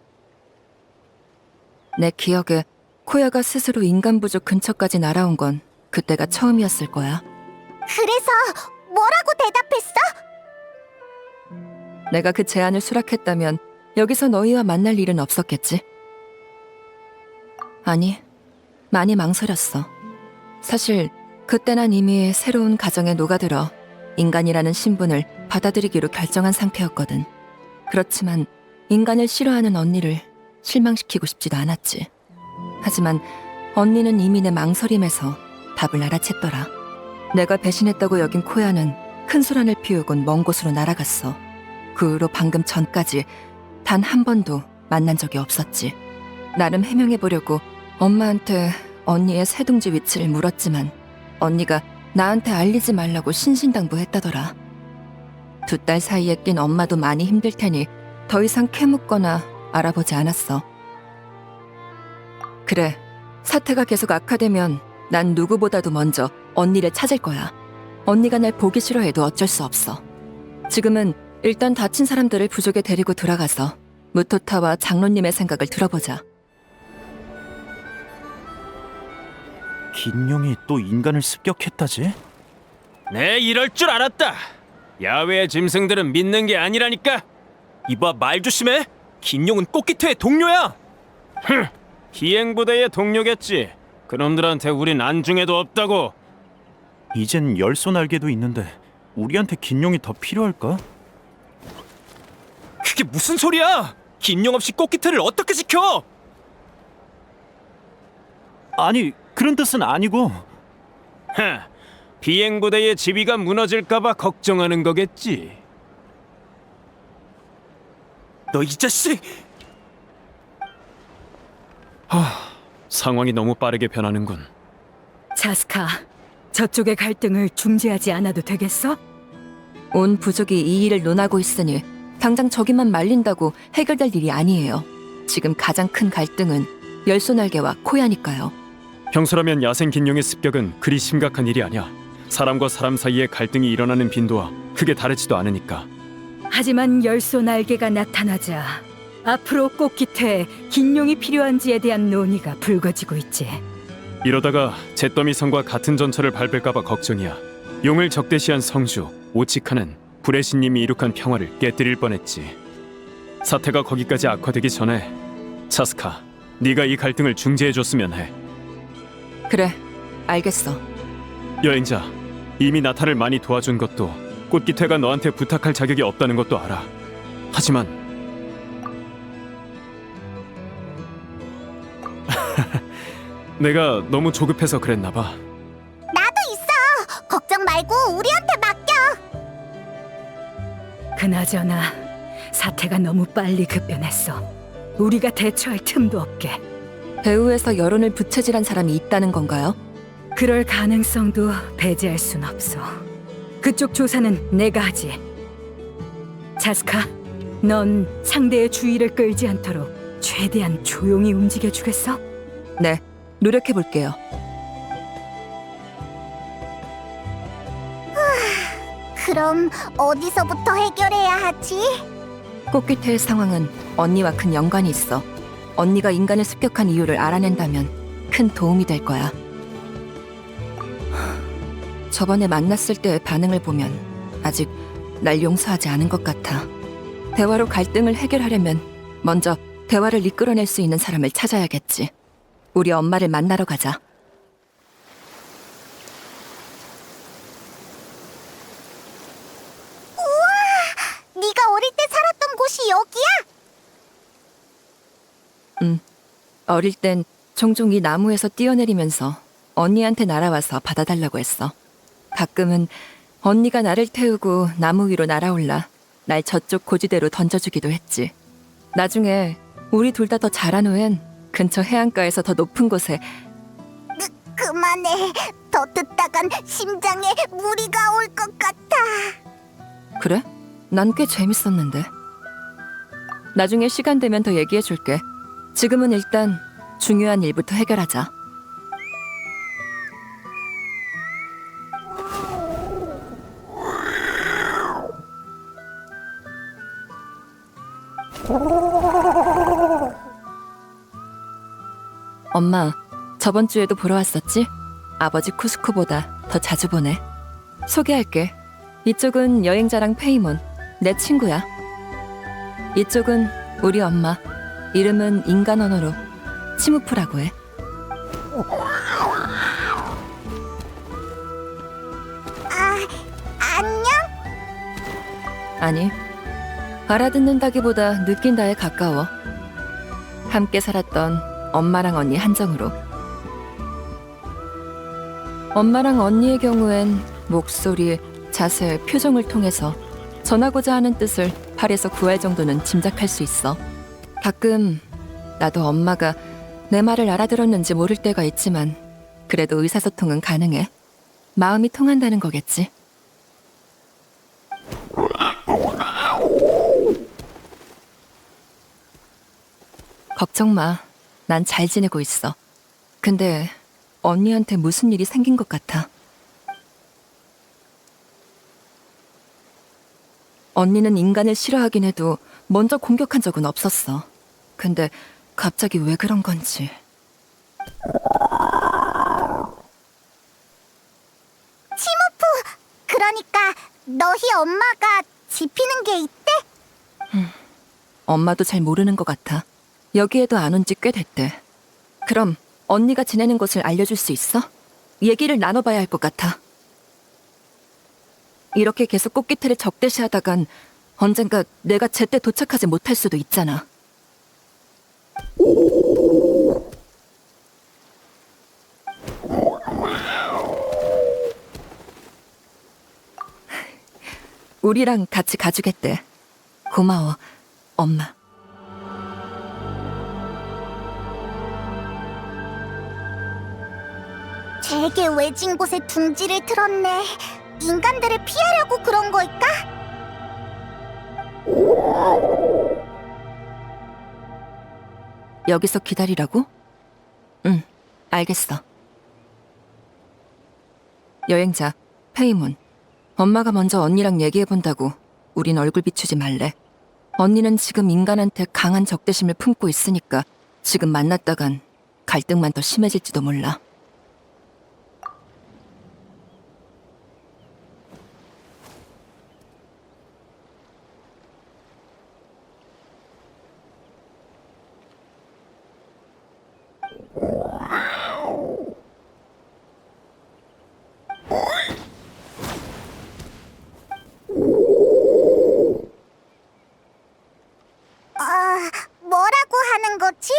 내 기억에 코야가 스스로 인간 부족 근처까지 날아온 건 그때가 처음이었을 거야. 그래서 뭐라고 대답했어? 내가 그 제안을 수락했다면 여기서 너희와 만날 일은 없었겠지? 아니, 많이 망설였어. 사실 그때 난 이미 새로운 가정에 녹아들어 인간이라는 신분을 받아들이기로 결정한 상태였거든. 그렇지만 인간을 싫어하는 언니를 실망시키고 싶지도 않았지. 하지만 언니는 이미 내 망설임에서 답을 알아챘더라. 내가 배신했다고 여긴 코야는 큰 소란을 피우곤 먼 곳으로 날아갔어. 그 후로 방금 전까지 단 한 번도 만난 적이 없었지. 나름 해명해보려고 엄마한테 언니의 새둥지 위치를 물었지만 언니가 나한테 알리지 말라고 신신당부했다더라. 2달 사이에 낀 엄마도 많이 힘들 테니 더 이상 캐묻거나 알아보지 않았어. 그래, 사태가 계속 악화되면 난 누구보다도 먼저 언니를 찾을 거야. 언니가 날 보기 싫어해도 어쩔 수 없어. 지금은 일단 다친 사람들을 부족에 데리고 들어가서 무토타와 장로님의 생각을 들어보자. 긴룡이 또 인간을 습격했다지? 내 이럴 줄 알았다. 야외의 짐승들은 믿는 게 아니라니까. 이봐, 말 조심해. 긴룡은 꽃기태의 동료야. 비행부대의 동료겠지. 그놈들한테 우린 안중에도 없다고. 이젠 열소 날개도 있는데 우리한테 긴룡이 더 필요할까? 그게 무슨 소리야? 긴룡 없이 꽃기태를 어떻게 지켜? 아니, 그런 뜻은 아니고. 비행부대의 지위가 무너질까봐 걱정하는 거겠지. 너 이 자식! 상황이 너무 빠르게 변하는군. 자스카, 저쪽의 갈등을 중재하지 않아도 되겠어? 온 부족이 이 일을 논하고 있으니 당장 저기만 말린다고 해결될 일이 아니에요. 지금 가장 큰 갈등은 열소날개와 코야니까요. 평소라면 야생 긴룡의 습격은 그리 심각한 일이 아니야. 사람과 사람 사이에 갈등이 일어나는 빈도와 크게 다르지도 않으니까. 하지만 열소 날개가 나타나자 앞으로 꽃기태에 긴룡이 필요한지에 대한 논의가 불거지고 있지. 이러다가 잿더미 성과 같은 전철을 밟을까봐 걱정이야. 용을 적대시한 성주 오치카는 불의 신님이 이룩한 평화를 깨뜨릴 뻔했지. 사태가 거기까지 악화되기 전에 차스카, 네가 이 갈등을 중재해줬으면 해. 그래, 알겠어. 여행자, 이미 나타를 많이 도와준 것도 꽃기태가 너한테 부탁할 자격이 없다는 것도 알아. 하지만 내가 너무 조급해서 그랬나 봐. 나도 있어. 걱정 말고 우리한테 맡겨. 그나저나 사태가 너무 빨리 급변했어. 우리가 대처할 틈도 없게. 배후에서 여론을 부채질한 사람이 있다는 건가요? 그럴 가능성도 배제할 순 없어. 그쪽 조사는 내가 하지. 자스카, 넌 상대의 주의를 끌지 않도록 최대한 조용히 움직여주겠어? 네, 노력해볼게요. 그럼 어디서부터 해결해야 하지? 꽃기태의 상황은 언니와 큰 연관이 있어. 언니가 인간을 습격한 이유를 알아낸다면 큰 도움이 될 거야. 저번에 만났을 때의 반응을 보면 아직 날 용서하지 않은 것 같아. 대화로 갈등을 해결하려면 먼저 대화를 이끌어낼 수 있는 사람을 찾아야겠지. 우리 엄마를 만나러 가자. 네가 어릴 때 살았던 곳이 여기야? 어릴 땐 종종 이 나무에서 뛰어내리면서 언니한테 날아와서 받아달라고 했어. 가끔은 언니가 나를 태우고 나무 위로 날아올라 날 저쪽 고지대로 던져주기도 했지. 나중에 우리 둘 다 더 자란 후엔 근처 해안가에서 더 높은 곳에. 그만해. 더 듣다간 심장에 무리가 올 것 같아. 그래? 난 꽤 재밌었는데. 나중에 시간 되면 더 얘기해줄게. 지금은 일단 중요한 일부터 해결하자. 엄마, 저번 주에도 보러 왔었지? 아버지 쿠스코보다 더 자주 보네. 소개할게. 이쪽은 여행자랑 페이몬, 내 친구야. 이쪽은 우리 엄마, 이름은 인간 언어로 치무프라고 해. 안녕? 아니, 알아듣는다기보다 느낀다에 가까워. 함께 살았던 엄마랑 언니 한정으로. 엄마랑 언니의 경우엔 목소리, 자세, 표정을 통해서 전하고자 하는 뜻을 8에서 9할 정도는 짐작할 수 있어. 가끔 나도 엄마가 내 말을 알아들었는지 모를 때가 있지만 그래도 의사소통은 가능해. 마음이 통한다는 거겠지. 걱정 마. 난 잘 지내고 있어. 근데 언니한테 무슨 일이 생긴 것 같아. 언니는 인간을 싫어하긴 해도 먼저 공격한 적은 없었어. 근데 갑자기 왜 그런 건지. 치모프, 그러니까 너희 엄마가 지피는 게 있대? 엄마도 잘 모르는 것 같아. 여기에도 안 온 지 꽤 됐대. 그럼 언니가 지내는 곳을 알려줄 수 있어? 얘기를 나눠봐야 할 것 같아. 이렇게 계속 꽃기태를 적대시하다간 언젠가 내가 제때 도착하지 못할 수도 있잖아. 우리랑 같이 가주겠대. 고마워, 엄마. 되게 외진 곳에 둥지를 틀었네. 인간들을 피하려고 그런 걸까? 여기서 기다리라고? 응, 알겠어. 여행자, 페이몬. 엄마가 먼저 언니랑 얘기해본다고. 우린 얼굴 비추지 말래. 언니는 지금 인간한테 강한 적대심을 품고 있으니까 지금 만났다간 갈등만 더 심해질지도 몰라. 뭐라고 하는 거지?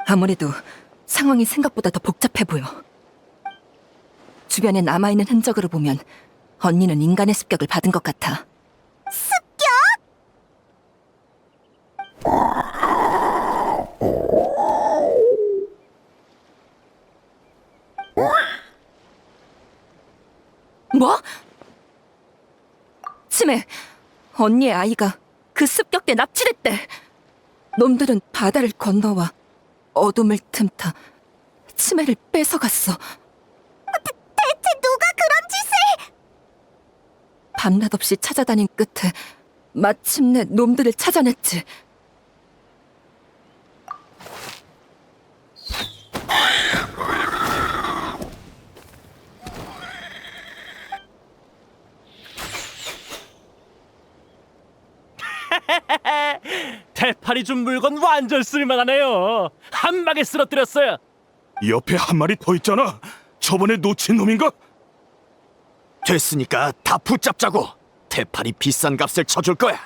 아무래도 상황이 생각보다 더 복잡해 보여. 주변에 남아있는 흔적으로 보면 언니는 인간의 습격을 받은 것 같아. 습격? 뭐? 치매, 언니의 아이가 그 습격 때 납치됐대. 놈들은 바다를 건너와 어둠을 틈타 치매를 뺏어갔어. 대체 누가 그런 짓을? 밤낮 없이 찾아다닌 끝에 마침내 놈들을 찾아냈지. 대파리 준 물건 완전 쓸만하네요. 한 방에 쓰러뜨렸어요. 옆에 한 마리 더 있잖아. 저번에 놓친 놈인가? 됐으니까 다 붙잡자고. 대파리 비싼 값을 쳐줄 거야.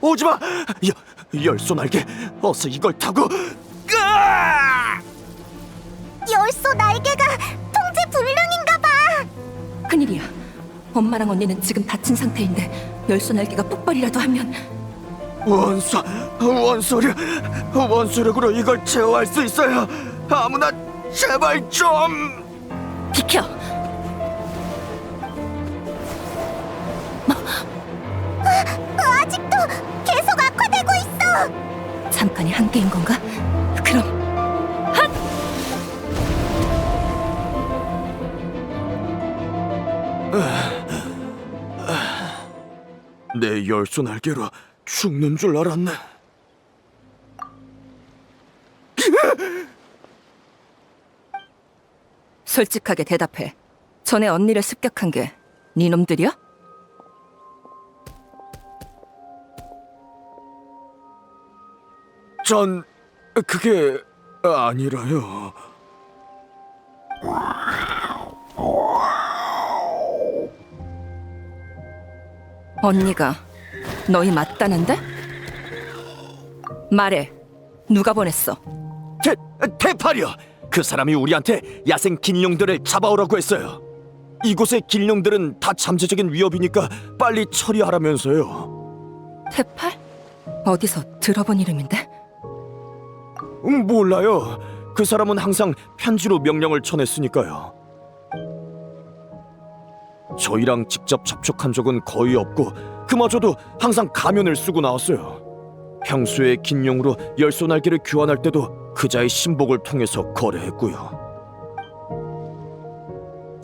오지마! 열소 날개, 어서 이걸 타고. 열소 날개가 통제 불능인가 봐. 큰일이야. 엄마랑 언니는 지금 다친 상태인데 열소 날개가 폭발이라도 하면. 원소력으로 이걸 제어할 수 있어요. 아무나 제발 좀. 비켜! 아직도 계속 악화되고 있어. 잠깐의 한계인 건가? 그럼 내 열소 날개로 죽는 줄 알았네. 솔직하게 대답해. 전에 언니를 습격한 게 네 놈들이야? 전 그게 아니라요. 언니가 너희 맞다는데? 말해. 누가 보냈어? 대팔이요. 그 사람이 우리한테 야생 긴룡들을 잡아오라고 했어요. 이곳의 긴룡들은 다 잠재적인 위협이니까 빨리 처리하라면서요. 태팔? 어디서 들어본 이름인데? 몰라요. 그 사람은 항상 편지로 명령을 전했으니까요. 저희랑 직접 접촉한 적은 거의 없고 그마저도 항상 가면을 쓰고 나왔어요. 평소에 긴룡으로 열소날개를 교환할 때도 그자의 신복을 통해서 거래했고요.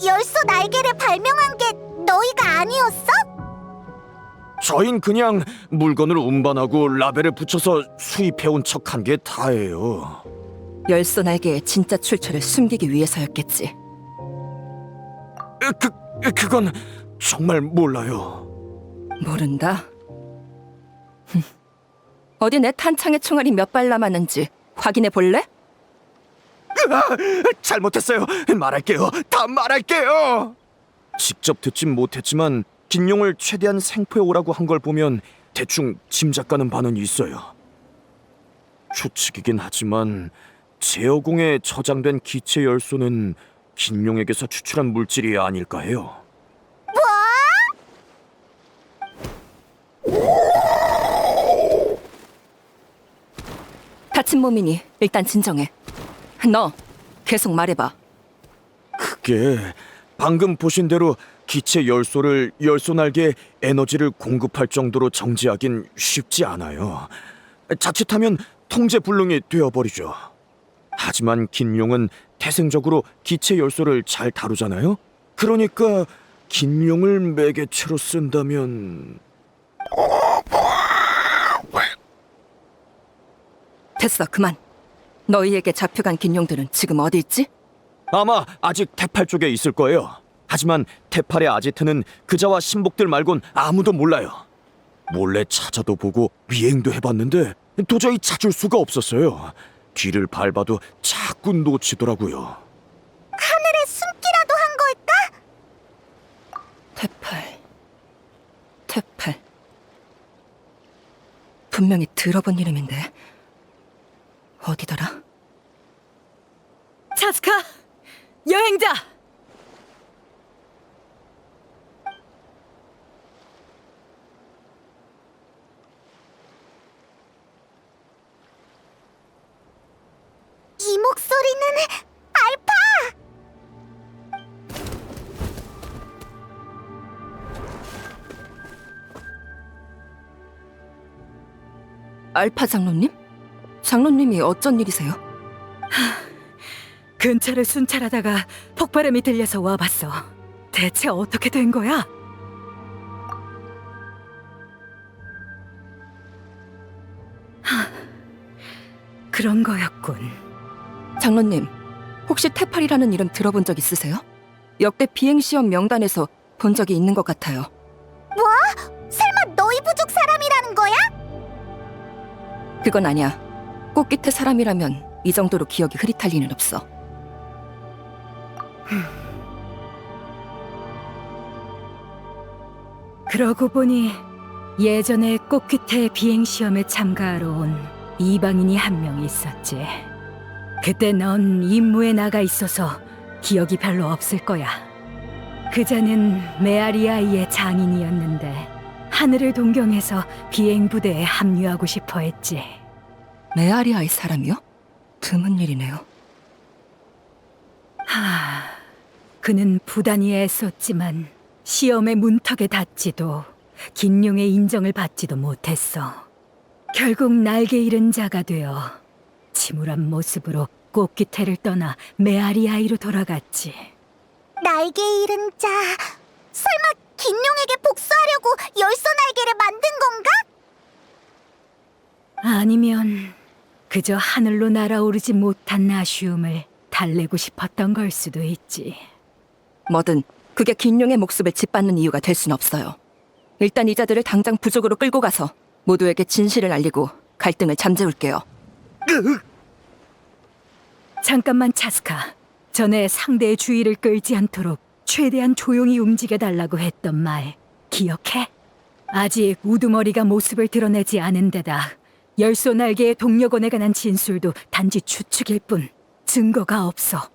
열소 날개를 발명한 게 너희가 아니었어? 저흰 그냥 물건을 운반하고 라벨을 붙여서 수입해온 척한 게 다예요. 열소 날개의 진짜 출처를 숨기기 위해서였겠지. 그건 정말 몰라요. 모른다? 어디 내 탄창의 총알이 몇 발 남았는지 확인해 볼래? 잘못했어요. 말할게요. 다 말할게요. 직접 듣진 못했지만 긴룡을 최대한 생포해 오라고 한 걸 보면 대충 짐작가는 바는 있어요. 추측이긴 하지만 제어공에 저장된 기체 열소는 긴룡에게서 추출한 물질이 아닐까 해요. 다친 몸이니 일단 진정해. 너 계속 말해봐. 그게 방금 보신 대로 기체 열소를 열소날개에 에너지를 공급할 정도로 정지하긴 쉽지 않아요. 자칫하면 통제불능이 되어버리죠. 하지만 긴룡은 태생적으로 기체 열소를 잘 다루잖아요. 그러니까 긴룡을 매개체로 쓴다면... 됐어, 그만. 너희에게 잡혀간 긴룡들은 지금 어디 있지? 아마 아직 태팔 쪽에 있을 거예요. 하지만 태팔의 아지트는 그자와 신복들 말곤 아무도 몰라요. 몰래 찾아도 보고 미행도 해봤는데 도저히 찾을 수가 없었어요. 뒤를 밟아도 자꾸 놓치더라고요. 하늘에 숨기라도 한 걸까? 태팔. 분명히 들어본 이름인데 어디더라? 차스카! 여행자! 이 목소리는 알파! 알파 장로님? 장로님이 어쩐 일이세요? 근처를 순찰하다가 폭발음이 들려서 와봤어. 대체 어떻게 된 거야? 그런 거였군. 장로님, 혹시 태팔이라는 이름 들어본 적 있으세요? 역대 비행시험 명단에서 본 적이 있는 것 같아요. 뭐? 설마 너희 부족 사람이라는 거야? 그건 아니야. 꽃깃의 사람이라면 이 정도로 기억이 흐릿할 리는 없어. 그러고 보니 예전에 꽃귀태 비행시험에 참가하러 온 이방인이 한 명 있었지. 그때 넌 임무에 나가 있어서 기억이 별로 없을 거야. 그자는 메아리아이의 장인이었는데 하늘을 동경해서 비행부대에 합류하고 싶어 했지. 메아리아의 사람이요? 드문 일이네요. 그는 부단히 애썼지만 시험의 문턱에 닿지도 긴룡의 인정을 받지도 못했어. 결국 날개 잃은 자가 되어 침울한 모습으로 꽃귀태를 떠나 메아리아이로 돌아갔지. 날개 잃은 자... 설마 긴룡에게 복수하려고 열소 날개를 만든 건가? 아니면 그저 하늘로 날아오르지 못한 아쉬움을 달래고 싶었던 걸 수도 있지. 뭐든 그게 긴룡의 목숨을 짓밟는 이유가 될 순 없어요. 일단 이 자들을 당장 부족으로 끌고 가서 모두에게 진실을 알리고 갈등을 잠재울게요. 잠깐만 차스카. 전에 상대의 주의를 끌지 않도록 최대한 조용히 움직여달라고 했던 말 기억해? 아직 우두머리가 모습을 드러내지 않은 데다 열소 날개의 동력원에 관한 진술도 단지 추측일 뿐 증거가 없어.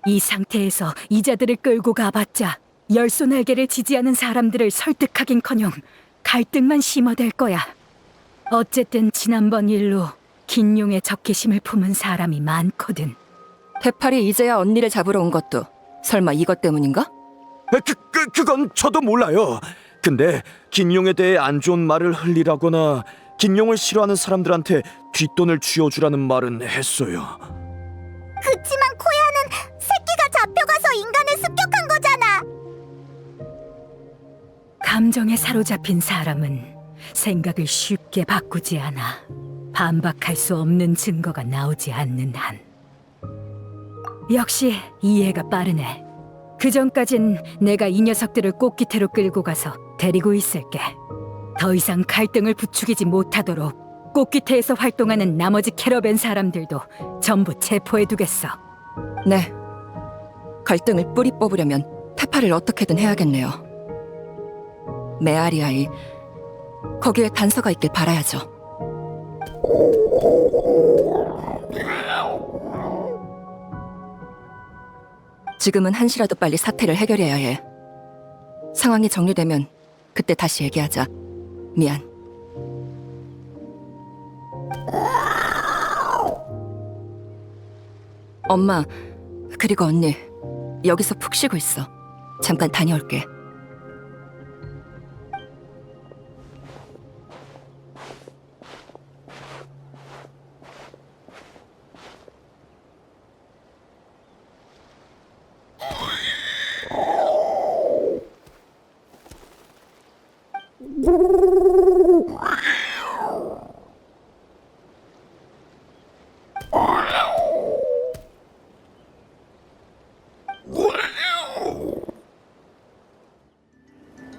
이 상태에서 이자들을 끌고 가봤자 열소 날개를 지지하는 사람들을 설득하긴커녕 갈등만 심화될 거야. 어쨌든 지난번 일로 긴용의 적개심을 품은 사람이 많거든. 태팔이 이제야 언니를 잡으러 온 것도 설마 이것 때문인가? 그건 저도 몰라요. 근데 긴용에 대해 안 좋은 말을 흘리라거나 긴용을 싫어하는 사람들한테 뒷돈을 쥐어주라는 말은 했어요. 그치만 코야는 새끼가 잡혀가서 인간을 습격한 거잖아. 감정에 사로잡힌 사람은 생각을 쉽게 바꾸지 않아. 반박할 수 없는 증거가 나오지 않는 한. 역시 이해가 빠르네. 그전까진 내가 이 녀석들을 꽃기태로 끌고 가서 데리고 있을게. 더 이상 갈등을 부추기지 못하도록 꽃기태에서 활동하는 나머지 캐러밴 사람들도 전부 체포해두겠어. 네. 갈등을 뿌리 뽑으려면 태팔을 어떻게든 해야겠네요. 메아리아이, 거기에 단서가 있길 바라야죠. 지금은 한시라도 빨리 사태를 해결해야 해. 상황이 정리되면 그때 다시 얘기하자. 미안. 엄마, 그리고 언니, 여기서 푹 쉬고 있어. 잠깐 다녀올게.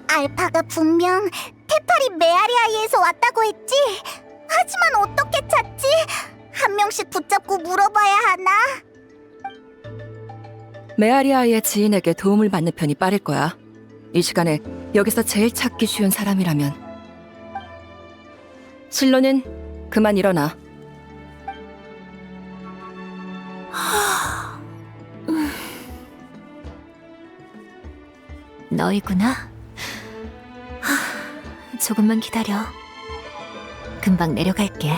알파가 분명 테팔이 메아리아이에서 왔다고 했지? 하지만 어떻게 찾지? 한 명씩 붙잡고 물어봐야 하나? 메아리아이의 지인에게 도움을 받는 편이 빠를 거야. 이 시간에 여기서 제일 찾기 쉬운 사람이라면. 실로는 그만 일어나. 너희구나. 조금만 기다려. 금방 내려갈게.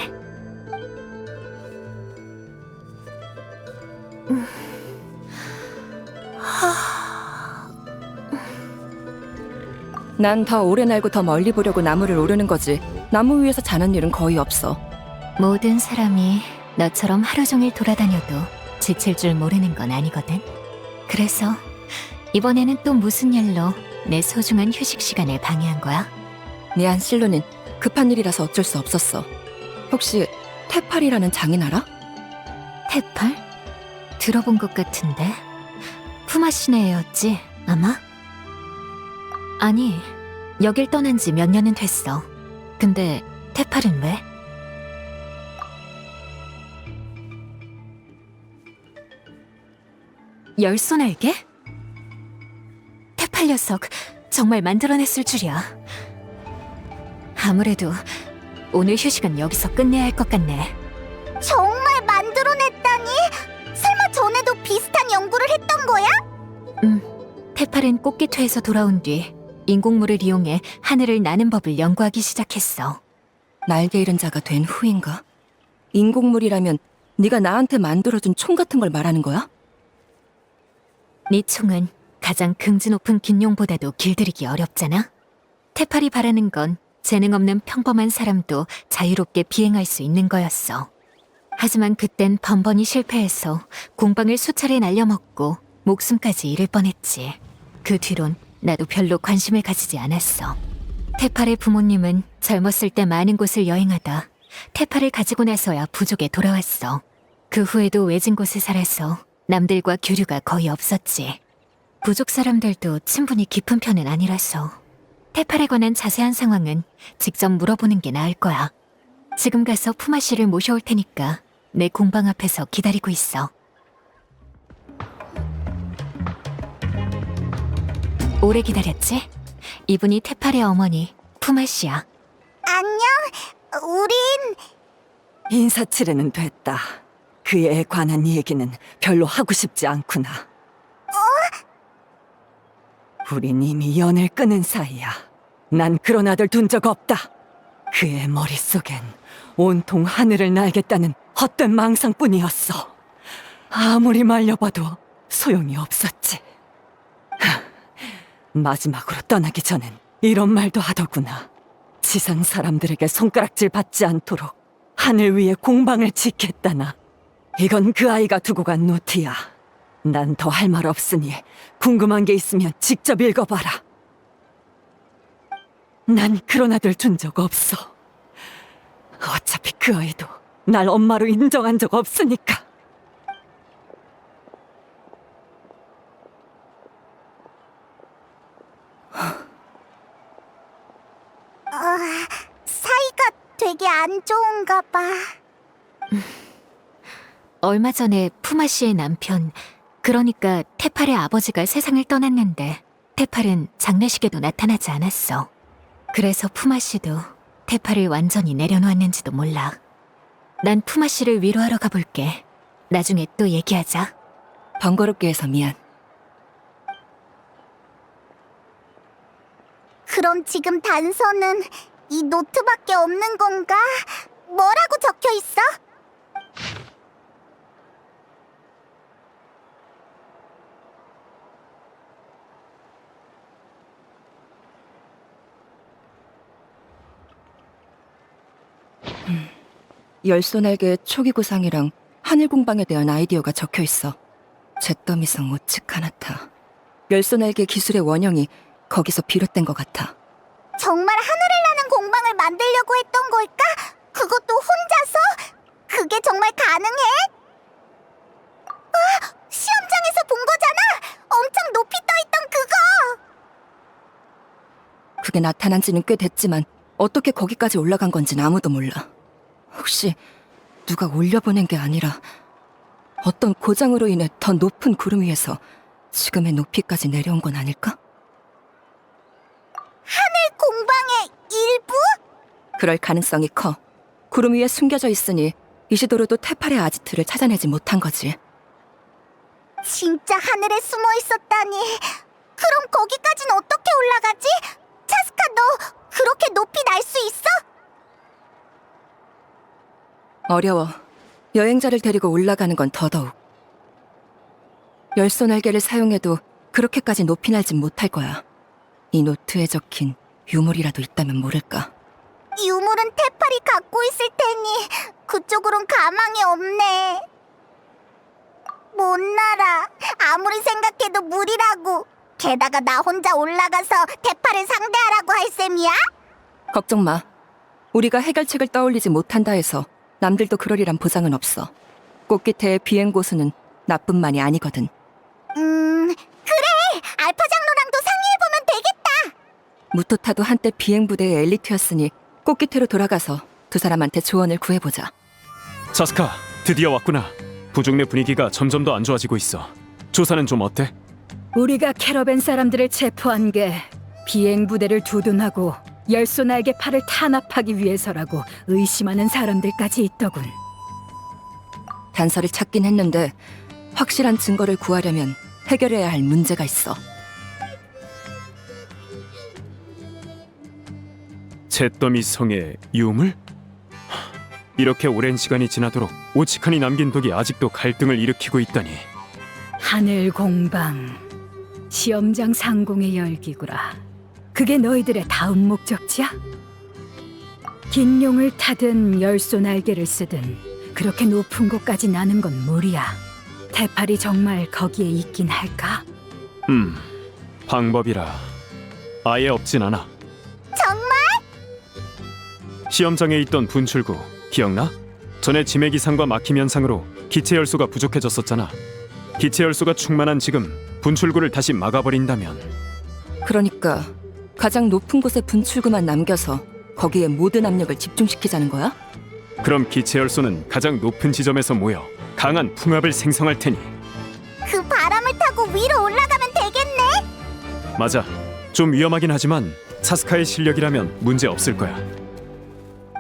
난 더 오래 날고 더 멀리 보려고 나무를 오르는 거지. 나무 위에서 자는 일은 거의 없어. 모든 사람이 너처럼 하루 종일 돌아다녀도 지칠 줄 모르는 건 아니거든. 그래서 이번에는 또 무슨 일로 내 소중한 휴식 시간을 방해한 거야? 미안, 실로는 급한 일이라서 어쩔 수 없었어. 혹시 태팔이라는 장인 알아? 태팔? 들어본 것 같은데. 푸마시네 애였지, 아마? 아니, 여길 떠난 지 몇 년은 됐어. 근데 태팔은 왜? 열소날개? 태팔 녀석 정말 만들어냈을 줄이야. 아무래도 오늘 휴식은 여기서 끝내야 할 것 같네. 정말 만들어냈다니? 설마 전에도 비슷한 연구를 했던 거야? 태팔은 꽃기토에서 돌아온 뒤 인공물을 이용해 하늘을 나는 법을 연구하기 시작했어. 날개 잃은 자가 된 후인가? 인공물이라면 네가 나한테 만들어준 총 같은 걸 말하는 거야? 네 총은 가장 긍지 높은 긴용보다도 길들이기 어렵잖아? 태팔이 바라는 건 재능 없는 평범한 사람도 자유롭게 비행할 수 있는 거였어. 하지만 그땐 번번이 실패해서 공방을 수차례 날려먹고 목숨까지 잃을 뻔했지. 그 뒤론 나도 별로 관심을 가지지 않았어. 태팔의 부모님은 젊었을 때 많은 곳을 여행하다 태팔을 가지고 나서야 부족에 돌아왔어. 그 후에도 외진 곳에 살아서 남들과 교류가 거의 없었지. 부족 사람들도 친분이 깊은 편은 아니라서 태팔에 관한 자세한 상황은 직접 물어보는 게 나을 거야. 지금 가서 푸마 씨를 모셔올 테니까 내 공방 앞에서 기다리고 있어. 오래 기다렸지? 이분이 테팔의 어머니, 푸마 씨야. 안녕. 우린 인사치레는 됐다. 그 애에 관한 얘기는 별로 하고 싶지 않구나. 우린 이미 연을 끊은 사이야. 난 그런 아들 둔 적 없다. 그의 머릿속엔 온통 하늘을 날겠다는 헛된 망상뿐이었어. 아무리 말려봐도 소용이 없었지. 마지막으로 떠나기 전엔 이런 말도 하더구나. 지상 사람들에게 손가락질 받지 않도록 하늘 위에 공방을 짓겠다나. 이건 그 아이가 두고 간 노트야. 난 더 할 말 없으니 궁금한 게 있으면 직접 읽어봐라. 난 그런 아들 둔 적 없어. 어차피 그 아이도 날 엄마로 인정한 적 없으니까. 사이가 되게 안 좋은가 봐. 얼마 전에 푸마 씨의 남편, 그러니까 테팔의 아버지가 세상을 떠났는데 테팔은 장례식에도 나타나지 않았어. 그래서 푸마 씨도 테팔을 완전히 내려놓았는지도 몰라. 난 푸마 씨를 위로하러 가볼게. 나중에 또 얘기하자. 번거롭게 해서 미안. 그럼 지금 단서는 이 노트밖에 없는 건가? 뭐라고 적혀 있어? 열소날개 초기 구상이랑 하늘 공방에 대한 아이디어가 적혀 있어. 잿더미성 오츠카나타. 열소날개 기술의 원형이 거기서 비롯된 것 같아. 정말 하늘을 나는 공방을 만들려고 했던 걸까? 그것도 혼자서? 그게 정말 가능해? 시험장에서 본 거잖아! 엄청 높이 떠있던 그거! 그게 나타난 지는 꽤 됐지만 어떻게 거기까지 올라간 건진 아무도 몰라. 혹시 누가 올려보낸 게 아니라 어떤 고장으로 인해 더 높은 구름 위에서 지금의 높이까지 내려온 건 아닐까? 하늘 공방의 일부? 그럴 가능성이 커. 구름 위에 숨겨져 있으니 이시도로도 테팔의 아지트를 찾아내지 못한 거지. 진짜 하늘에 숨어 있었다니. 그럼 거기까진 어떻게 올라가지? 차스카, 너 그렇게 높이 날 수 있어? 어려워. 여행자를 데리고 올라가는 건 더더욱. 열소날개를 사용해도 그렇게까지 높이 날진 못할 거야. 이 노트에 적힌 유물이라도 있다면 모를까. 유물은 테팔이 갖고 있을 테니 그쪽으론 가망이 없네. 못 날아. 아무리 생각해도 무리라고. 게다가 나 혼자 올라가서 테팔을 상대하라고 할 셈이야? 걱정 마. 우리가 해결책을 떠올리지 못한다 해서 남들도 그러리란 보장은 없어. 꽃깃태의 비행 고수는 나뿐만이 아니거든. 그래. 알파 장로랑도 상의해보면 되겠다. 무토타도 한때 비행 부대의 엘리트였으니 꽃깃태로 돌아가서 두 사람한테 조언을 구해보자. 차스카, 드디어 왔구나. 부족 내 분위기가 점점 더 안 좋아지고 있어. 조사는 좀 어때? 우리가 캐러밴 사람들을 체포한 게 비행 부대를 두둔하고 열소날개 팔을 탄압하기 위해서라고 의심하는 사람들까지 있더군. 단서를 찾긴 했는데 확실한 증거를 구하려면 해결해야 할 문제가 있어. 잿더미 성의 유물? 이렇게 오랜 시간이 지나도록 오치칸이 남긴 독이 아직도 갈등을 일으키고 있다니. 하늘 공방, 시험장 상공의 열기구라. 그게 너희들의 다음 목적지야? 긴 용을 타든 열소 날개를 쓰든 그렇게 높은 곳까지 나는 건 무리야. 테팔이 정말 거기에 있긴 할까? 방법이라 아예 없진 않아. 정말? 시험장에 있던 분출구 기억나? 전에 지매 기상과 막힘 현상으로 기체 열소가 부족해졌었잖아. 기체 열소가 충만한 지금 분출구를 다시 막아버린다면. 그러니까 가장 높은 곳에 분출구만 남겨서 거기에 모든 압력을 집중시키자는 거야? 그럼 기체 열소는 가장 높은 지점에서 모여 강한 풍압을 생성할 테니. 그 바람을 타고 위로 올라가면 되겠네? 맞아. 좀 위험하긴 하지만 차스카의 실력이라면 문제 없을 거야.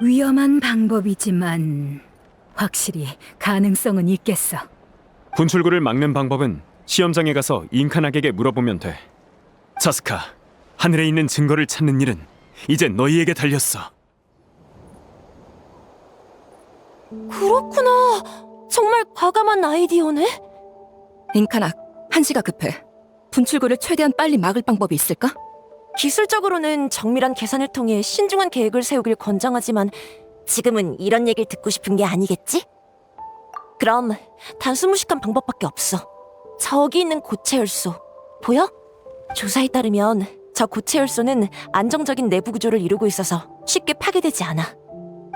위험한 방법이지만 확실히 가능성은 있겠어. 분출구를 막는 방법은 시험장에 가서 잉카나에게 물어보면 돼. 차스카, 하늘에 있는 증거를 찾는 일은 이제 너희에게 달렸어. 그렇구나. 정말 과감한 아이디어네. 잉카낙, 한시가 급해. 분출구를 최대한 빨리 막을 방법이 있을까? 기술적으로는 정밀한 계산을 통해 신중한 계획을 세우길 권장하지만 지금은 이런 얘기를 듣고 싶은 게 아니겠지? 그럼 단순무식한 방법밖에 없어. 저기 있는 고체 열소 보여? 조사에 따르면 저 고체 열소는 안정적인 내부 구조를 이루고 있어서 쉽게 파괴되지 않아.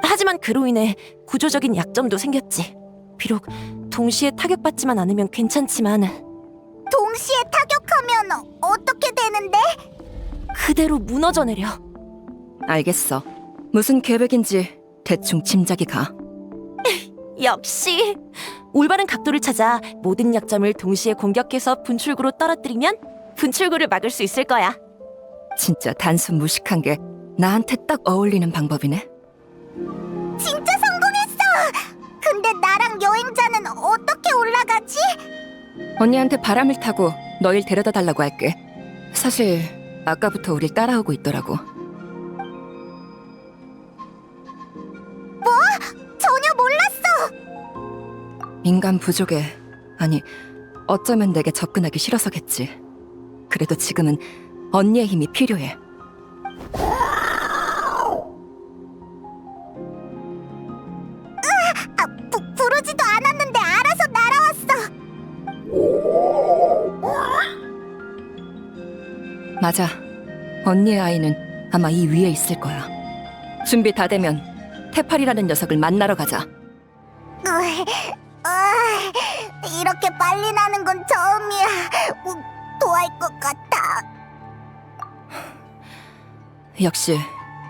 하지만 그로 인해 구조적인 약점도 생겼지. 비록 동시에 타격받지만 않으면 괜찮지만 동시에 타격하면 어떻게 되는데? 그대로 무너져 내려. 알겠어. 무슨 계획인지 대충 짐작이 가. 역시 올바른 각도를 찾아 모든 약점을 동시에 공격해서 분출구로 떨어뜨리면 분출구를 막을 수 있을 거야. 진짜 단순 무식한 게 나한테 딱 어울리는 방법이네. 진짜 성공했어! 근데 나랑 여행자는 어떻게 올라가지? 언니한테 바람을 타고 너희를 데려다 달라고 할게. 사실 아까부터 우릴 따라오고 있더라고. 뭐? 전혀 몰랐어! 인간 부족에, 아니 어쩌면 내게 접근하기 싫어서겠지. 그래도 지금은 언니의 힘이 필요해. 부르지도 않았는데 알아서 날아왔어. 맞아. 언니의 아이는 아마 이 위에 있을 거야. 준비 다 되면 테팔이라는 녀석을 만나러 가자. 이렇게 빨리 나는 건 처음이야. 토할 것 같아. 역시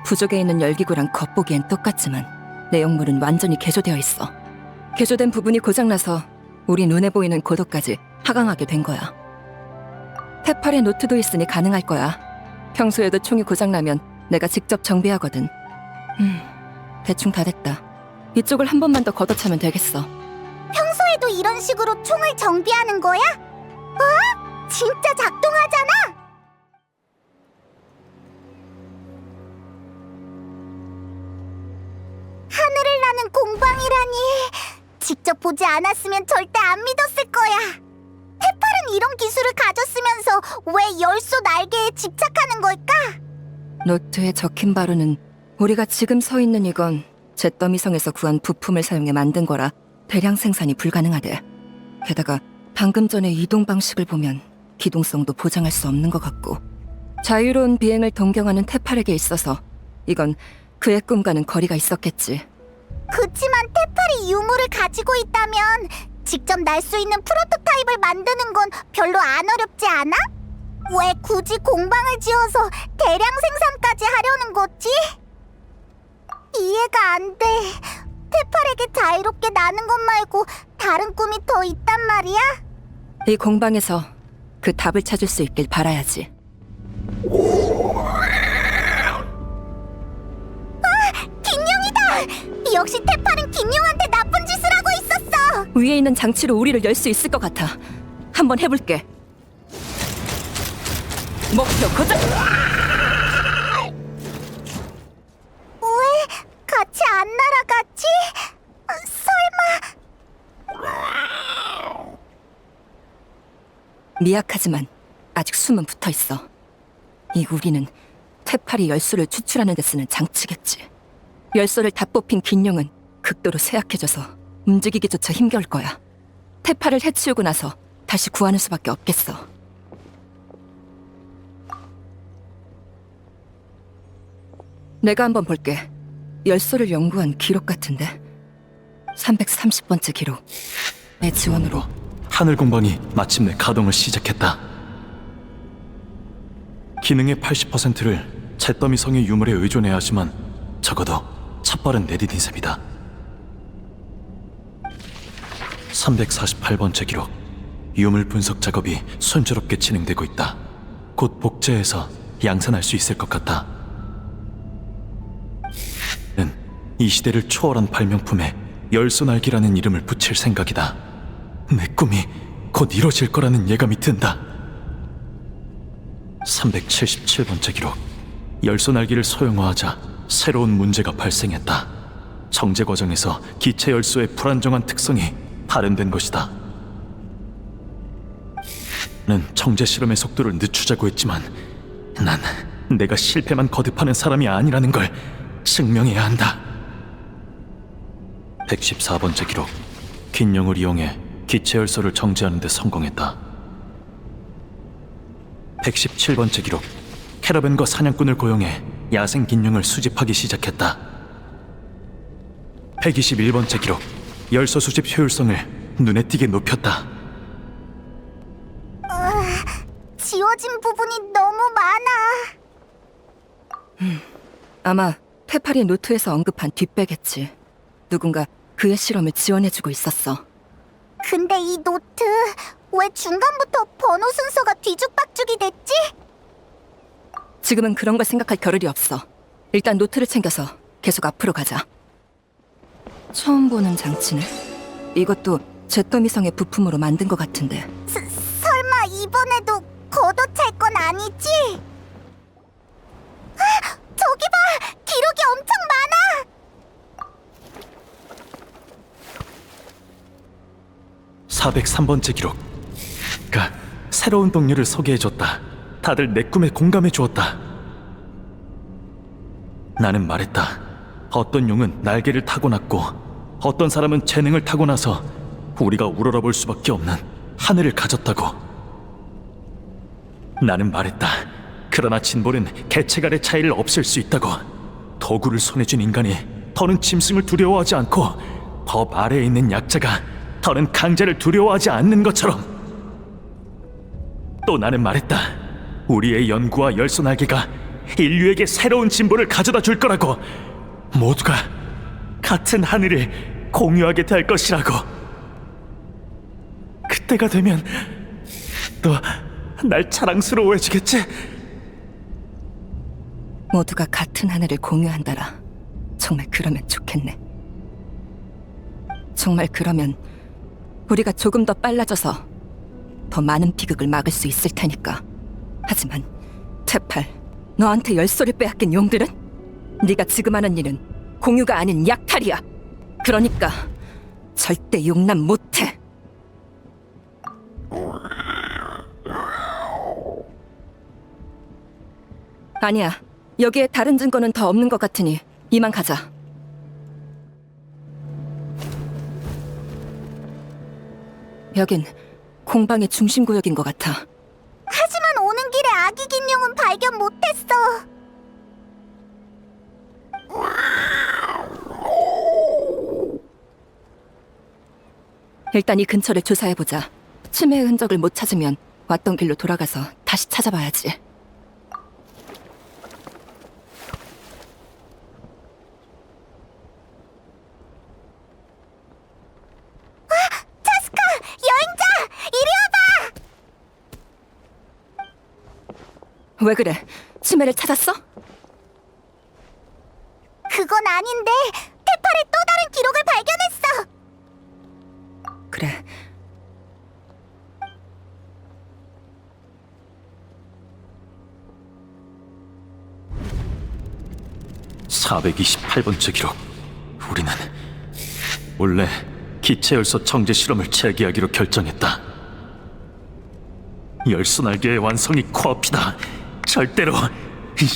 부족에 있는 열기구랑 겉보기엔 똑같지만 내용물은 완전히 개조되어 있어. 개조된 부분이 고장나서 우리 눈에 보이는 고도까지 하강하게 된 거야. 테팔의 노트도 있으니 가능할 거야. 평소에도 총이 고장나면 내가 직접 정비하거든. 대충 다 됐다. 이쪽을 한 번만 더 걷어차면 되겠어. 평소에도 이런 식으로 총을 정비하는 거야? 진짜 작동하잖아! 하늘을 나는 공방이라니. 직접 보지 않았으면 절대 안 믿었을 거야. 테팔은 이런 기술을 가졌으면서 왜 열소 날개에 집착하는 걸까? 노트에 적힌 바로는 우리가 지금 서 있는 이건 잿더미성에서 구한 부품을 사용해 만든 거라 대량 생산이 불가능하대. 게다가 방금 전의 이동 방식을 보면 기동성도 보장할 수 없는 것 같고, 자유로운 비행을 동경하는 테팔에게 있어서 이건 그의 꿈과는 거리가 있었겠지. 그치만 테팔이 유물을 가지고 있다면 직접 날 수 있는 프로토타입을 만드는 건 별로 안 어렵지 않아? 왜 굳이 공방을 지어서 대량 생산까지 하려는 거지? 이해가 안 돼. 테팔에게 자유롭게 나는 것 말고 다른 꿈이 더 있단 말이야? 이 공방에서 그 답을 찾을 수 있길 바라야지. 긴룡이다! 역시 테팔은 긴룡한테 나쁜 짓을 하고 있었어! 위에 있는 장치로 우리를 열 수 있을 것 같아. 한번 해볼게. 목표 고정! 왜 같이 안 날아갔지? 설마... 미약하지만 아직 숨은 붙어있어. 이 우리는 테팔이 열소를 추출하는 데 쓰는 장치겠지. 열소를 다 뽑힌 긴룡은 극도로 쇠약해져서 움직이기조차 힘겨울 거야. 테팔을 해치우고 나서 다시 구하는 수밖에 없겠어. 내가 한번 볼게. 열소를 연구한 기록 같은데 330번째 기록. 내 지원으로 하늘 공방이 마침내 가동을 시작했다. 기능의 80%를 잿더미 성의 유물에 의존해야 하지만 적어도 첫발은 내디딘 셈이다. 348번째 기록. 유물 분석 작업이 순조롭게 진행되고 있다. 곧 복제해서 양산할 수 있을 것 같다. 는 이 시대를 초월한 발명품에 열소날개라는 이름을 붙일 생각이다. 내 꿈이 곧 이뤄질 거라는 예감이 든다. 377번째 기록. 열소날개를 소형화하자 새로운 문제가 발생했다. 정제 과정에서 기체 열소의 불안정한 특성이 발현된 것이다. 는 정제 실험의 속도를 늦추자고 했지만 난 내가 실패만 거듭하는 사람이 아니라는 걸 증명해야 한다. 114번째 기록. 긴용을 이용해 기체 열소를 정제하는 데 성공했다. 117번째 기록. 캐러밴과 사냥꾼을 고용해 야생 긴용을 수집하기 시작했다. 121번째 기록. 열소 수집 효율성을 눈에 띄게 높였다. 지워진 부분이 너무 많아. 아마 테파리 노트에서 언급한 뒷배겠지. 누군가 그의 실험을 지원해주고 있었어. 근데 이 노트 왜 중간부터 번호 순서가 뒤죽박죽이 됐지? 지금은 그런 걸 생각할 겨를이 없어. 일단 노트를 챙겨서 계속 앞으로 가자. 처음 보는 장치네. 이것도 잿더미성의 부품으로 만든 것 같은데. 설마 이번에도 걷어찰 건 아니지? 저기 봐! 기록이 엄청 많아! 403번째 기록. 새로운 동료를 소개해줬다. 다들 내 꿈에 공감해주었다. 나는 말했다. 어떤 용은 날개를 타고났고 어떤 사람은 재능을 타고나서 우리가 우러러볼 수밖에 없는 하늘을 가졌다고. 나는 말했다. 그러나 진볼은 개체 간의 차이를 없앨 수 있다고. 도구를 손에 쥔 인간이 더는 짐승을 두려워하지 않고 법 아래에 있는 약자가 더는 강자를 두려워하지 않는 것처럼. 또 나는 말했다. 우리의 연구와 열소날개가 인류에게 새로운 진보를 가져다 줄 거라고. 모두가 같은 하늘을 공유하게 될 것이라고. 그때가 되면 또 날 자랑스러워해주겠지? 모두가 같은 하늘을 공유한다라. 정말 그러면 좋겠네. 정말 그러면 우리가 조금 더 빨라져서 더 많은 비극을 막을 수 있을 테니까. 하지만 테팔, 너한테 열소를 빼앗긴 용들은? 네가 지금 하는 일은 공유가 아닌 약탈이야. 그러니까 절대 용납 못해. 아니야. 여기에 다른 증거는 더 없는 것 같으니 이만 가자. 여긴 공방의 중심 구역인 것 같아. 하지만 오는 길에 아기 긴용은 발견 못했어. 일단 이 근처를 조사해보자. 치매의 흔적을 못 찾으면 왔던 길로 돌아가서 다시 찾아봐야지. 차스카! 여행자! 이리 와봐! 왜 그래? 치매를 찾았어? 그건 아닌데 테팔의 또 다른 기록을 발견했어. 그래. (428번째) 기록. 우리는 원래 기체 열소 정제 실험을 재개하기로 결정했다. 열소 날개의 완성이 코앞이다. 절대로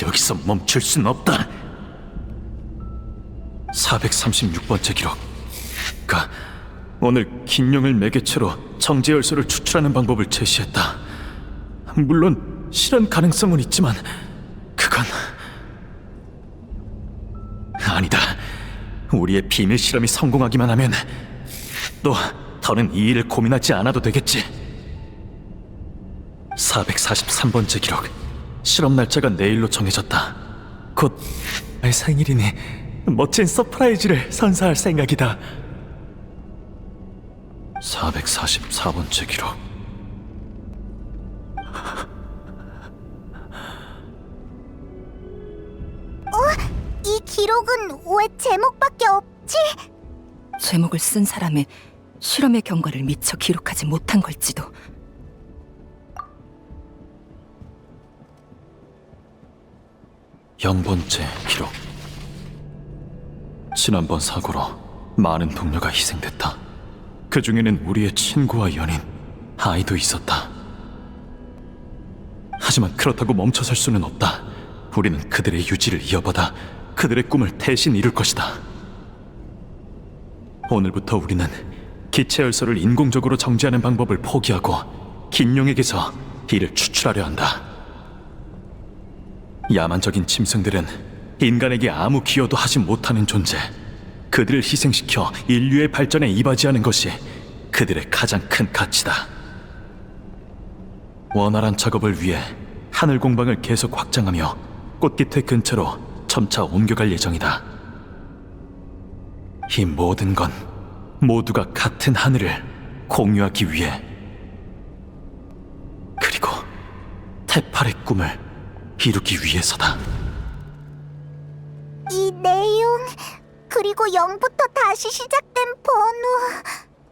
여기서 멈출 순 없다. 436번째 기록. 오늘 긴용을 매개체로 정제 열소를 추출하는 방법을 제시했다. 물론 실현 가능성은 있지만 그건 아니다. 우리의 비밀 실험이 성공하기만 하면 또 더는 이 일을 고민하지 않아도 되겠지. 443번째 기록. 실험 날짜가 내일로 정해졌다. 곧 내 생일이니 멋진 서프라이즈를 선사할 생각이다. 444번째 기록. 이 기록은 왜 제목밖에 없지? 제목을 쓴 사람의 실험의 경과를 미처 기록하지 못한 걸지도. 영번째 기록. 지난번 사고로 많은 동료가 희생됐다. 그 중에는 우리의 친구와 연인, 아이도 있었다. 하지만 그렇다고 멈춰설 수는 없다. 우리는 그들의 유지를 이어받아 그들의 꿈을 대신 이룰 것이다. 오늘부터 우리는 기체 열소를 인공적으로 정지하는 방법을 포기하고 긴룡에게서 이를 추출하려 한다. 야만적인 짐승들은 인간에게 아무 기여도 하지 못하는 존재. 그들을 희생시켜 인류의 발전에 이바지하는 것이 그들의 가장 큰 가치다. 원활한 작업을 위해 하늘 공방을 계속 확장하며 꽃깃의 근처로 점차 옮겨갈 예정이다. 이 모든 건 모두가 같은 하늘을 공유하기 위해, 그리고 테팔의 꿈을 이루기 위해서다. 이 내용, 그리고 0부터 다시 시작된 번호.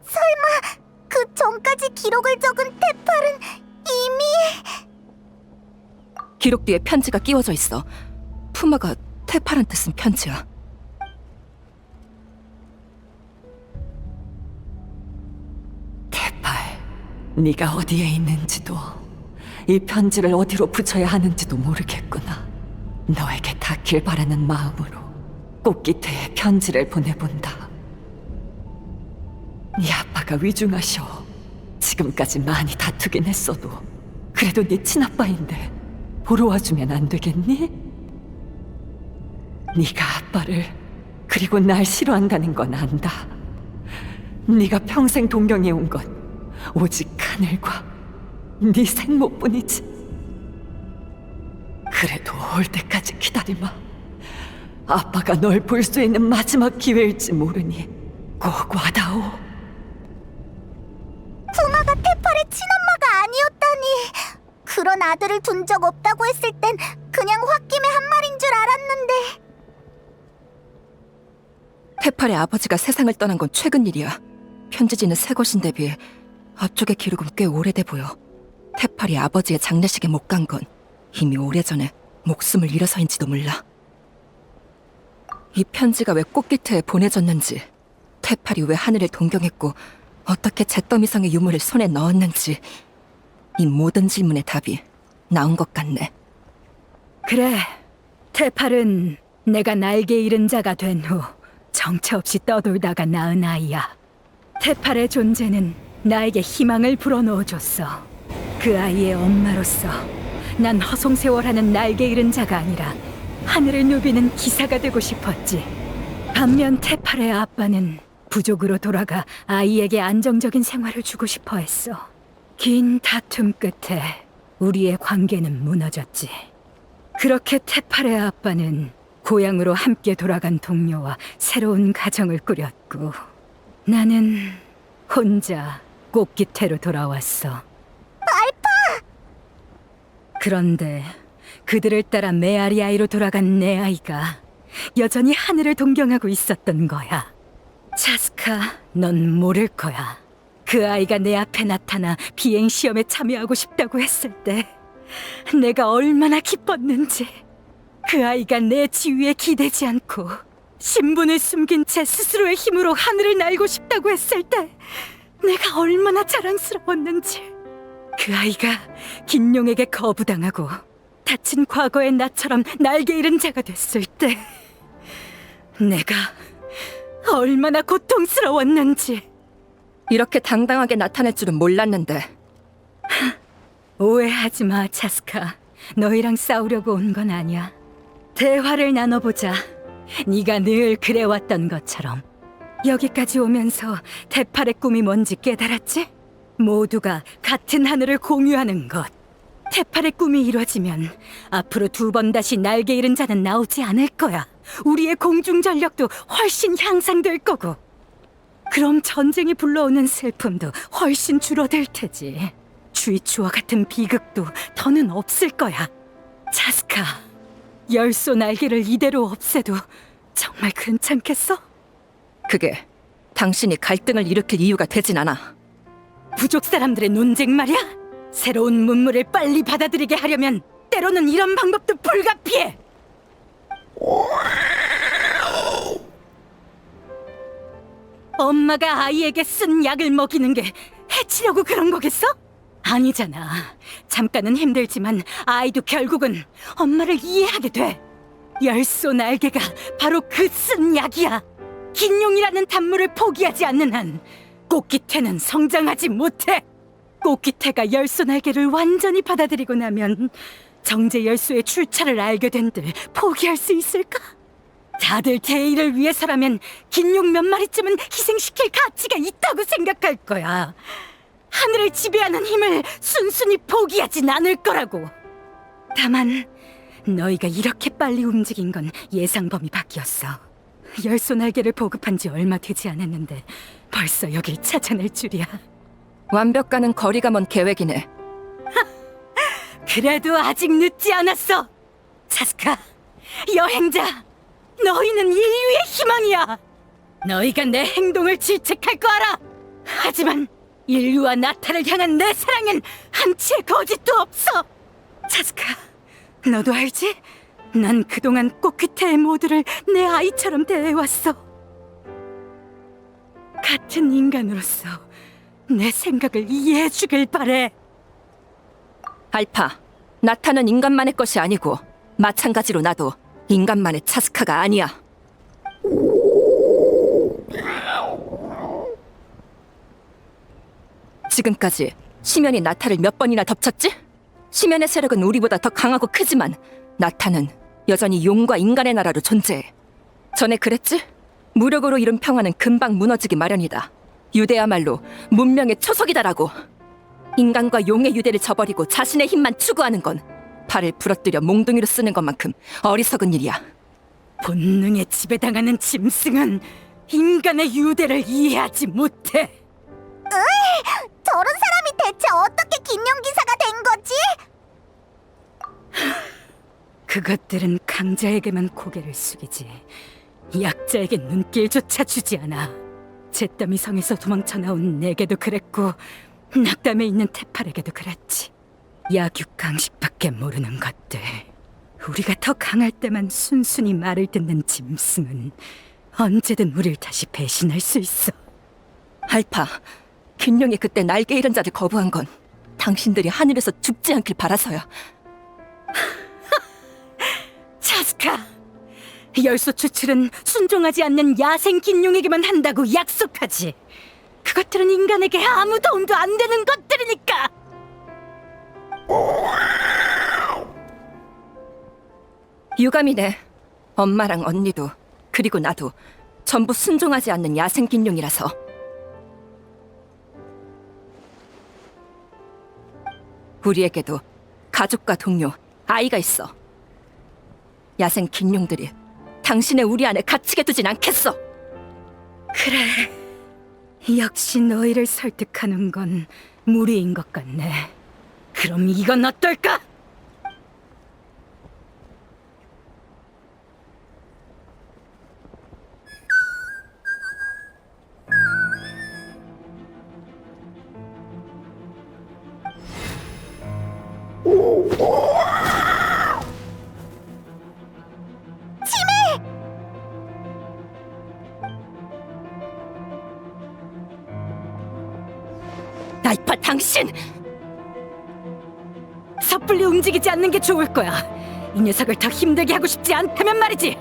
설마 그 전까지 기록을 적은 테팔은 이미... 기록 뒤에 편지가 끼워져 있어. 푸마가 테팔한테 쓴 편지야. 테팔, 네가 어디에 있는지도 이 편지를 어디로 붙여야 하는지도 모르겠구나. 너에게 닿길 바라는 마음으로 꽃깃태에 편지를 보내본다. 네 아빠가 위중하셔. 지금까지 많이 다투긴 했어도 그래도 네 친아빠인데 보러 와주면 안 되겠니? 네가 아빠를 그리고 날 싫어한다는 건 안다. 네가 평생 동경해온 건 오직 하늘과 네 생모뿐이지. 그래도 올 때까지 기다리마. 아빠가 널 볼 수 있는 마지막 기회일지 모르니 꼭 와다오. 푸마가 테팔의 친엄마가 아니었다니. 그런 아들을 둔 적 없다고 했을 땐 그냥 홧김에 한 말인 줄 알았는데. 테팔의 아버지가 세상을 떠난 건 최근 일이야. 편지지는 새 것인데 비해 앞쪽의 기록은 꽤 오래돼 보여. 테팔이 아버지의 장례식에 못 간 건 이미 오래전에 목숨을 잃어서인지도 몰라. 이 편지가 왜 꽃깃태에 보내졌는지, 테팔이 왜 하늘을 동경했고 어떻게 잿더미성의 유물을 손에 넣었는지, 이 모든 질문의 답이 나온 것 같네. 그래, 테팔은 내가 날개 잃은 자가 된 후 정처 없이 떠돌다가 낳은 아이야. 테팔의 존재는 나에게 희망을 불어넣어줬어. 그 아이의 엄마로서 난 허송세월하는 날개 잃은 자가 아니라 하늘을 누비는 기사가 되고 싶었지. 반면 테팔의 아빠는 부족으로 돌아가 아이에게 안정적인 생활을 주고 싶어 했어. 긴 다툼 끝에 우리의 관계는 무너졌지. 그렇게 테팔의 아빠는 고향으로 함께 돌아간 동료와 새로운 가정을 꾸렸고, 나는 혼자 꽃깃태로 돌아왔어. 알파! 그런데 그들을 따라 메아리아이로 돌아간 내 아이가 여전히 하늘을 동경하고 있었던 거야. 차스카, 넌 모를 거야. 그 아이가 내 앞에 나타나 비행 시험에 참여하고 싶다고 했을 때 내가 얼마나 기뻤는지. 그 아이가 내 지위에 기대지 않고 신분을 숨긴 채 스스로의 힘으로 하늘을 날고 싶다고 했을 때 내가 얼마나 자랑스러웠는지. 그 아이가 긴룡에게 거부당하고 다친 과거의 나처럼 날개 잃은 자가 됐을 때 내가 얼마나 고통스러웠는지. 이렇게 당당하게 나타날 줄은 몰랐는데. 오해하지 마, 차스카. 너희랑 싸우려고 온 건 아니야. 대화를 나눠보자. 네가 늘 그래왔던 것처럼. 여기까지 오면서 테팔의 꿈이 뭔지 깨달았지? 모두가 같은 하늘을 공유하는 것. 테팔의 꿈이 이루어지면 앞으로 2번 다시 날개 잃은 자는 나오지 않을 거야. 우리의 공중 전력도 훨씬 향상될 거고. 그럼 전쟁이 불러오는 슬픔도 훨씬 줄어들 테지. 주이추와 같은 비극도 더는 없을 거야. 차스카, 열소 날개를 이대로 없애도 정말 괜찮겠어? 그게 당신이 갈등을 일으킬 이유가 되진 않아. 부족 사람들의 논쟁 말이야? 새로운 문물을 빨리 받아들이게 하려면 때로는 이런 방법도 불가피해. 엄마가 아이에게 쓴 약을 먹이는 게 해치려고 그런 거겠어? 아니잖아. 잠깐은 힘들지만 아이도 결국은 엄마를 이해하게 돼. 열소 날개가 바로 그 쓴 약이야. 긴용이라는 단물을 포기하지 않는 한 꽃깃태는 성장하지 못해. 꽃깃태가 열소 날개를 완전히 받아들이고 나면 정제 열소의 출처를 알게 된들 포기할 수 있을까? 다들 대의를 위해서라면 긴용 몇 마리쯤은 희생시킬 가치가 있다고 생각할 거야. 하늘을 지배하는 힘을 순순히 포기하진 않을 거라고. 다만 너희가 이렇게 빨리 움직인 건 예상 범위 밖이었어. 열소 날개를 보급한 지 얼마 되지 않았는데 벌써 여길 찾아낼 줄이야. 완벽과는 거리가 먼 계획이네. 그래도 아직 늦지 않았어. 차스카, 여행자, 너희는 인류의 희망이야. 너희가 내 행동을 질책할 거 알아. 하지만 인류와 나타를 향한 내 사랑엔 한치의 거짓도 없어. 차스카, 너도 알지? 난 그동안 꽃귀태의 모두를 내 아이처럼 대해왔어. 같은 인간으로서 내 생각을 이해해주길 바래. 알파, 나타는 인간만의 것이 아니고 마찬가지로 나도 인간만의 차스카가 아니야. 지금까지 시면이 나타를 몇 번이나 덮쳤지? 시면의 세력은 우리보다 더 강하고 크지만 나타는 여전히 용과 인간의 나라로 존재해. 전에 그랬지? 무력으로 이룬 평화는 금방 무너지기 마련이다. 유대야말로 문명의 초석이다라고. 인간과 용의 유대를 저버리고 자신의 힘만 추구하는 건 발을 부러뜨려 몽둥이로 쓰는 것만큼 어리석은 일이야. 본능에 지배당하는 짐승은 인간의 유대를 이해하지 못해. 저런 사람이 대체 어떻게 긴용 기사가 된 거지? 그것들은 강자에게만 고개를 숙이지 약자에게 눈길조차 주지 않아. 잿더미 성에서 도망쳐 나온 내게도 그랬고 낙담에 있는 테팔에게도 그랬지. 약육강식밖에 모르는 것들. 우리가 더 강할 때만 순순히 말을 듣는 짐승은 언제든 우릴 다시 배신할 수 있어. 알파, 긴용이 그때 날개 잃은 자를 거부한 건 당신들이 하늘에서 죽지 않길 바라서야. 차스카, 열소 추출은 순종하지 않는 야생 긴용에게만 한다고 약속하지. 그것들은 인간에게 아무 도움도 안 되는 것들이니까. 유감이네. 엄마랑 언니도 그리고 나도 전부 순종하지 않는 야생 긴용이라서. 우리에게도 가족과 동료, 아이가 있어. 야생 긴용들이 당신의 우리 안에 갇히게 두진 않겠어. 그래, 역시 너희를 설득하는 건 무리인 것 같네. 그럼 이건 어떨까? 알파, 당신! 섣불리 움직이지 않는 게 좋을 거야. 이 녀석을 더 힘들게 하고 싶지 않다면 말이지.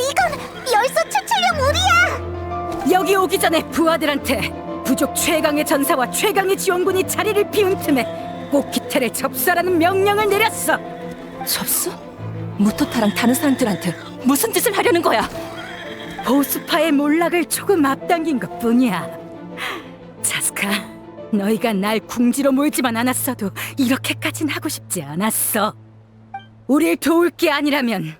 이건 열소 추출용 우리야! 여기 오기 전에 부하들한테 부족 최강의 전사와 최강의 지원군이 자리를 비운 틈에 꽃기태를 접수하라는 명령을 내렸어. 접수? 무토타랑 다른 사람들한테 무슨 짓을 하려는 거야? 보수파의 몰락을 조금 앞당긴 것뿐이야. 차스카, 너희가 날 궁지로 몰지만 않았어도 이렇게까진 하고 싶지 않았어. 우릴 도울 게 아니라면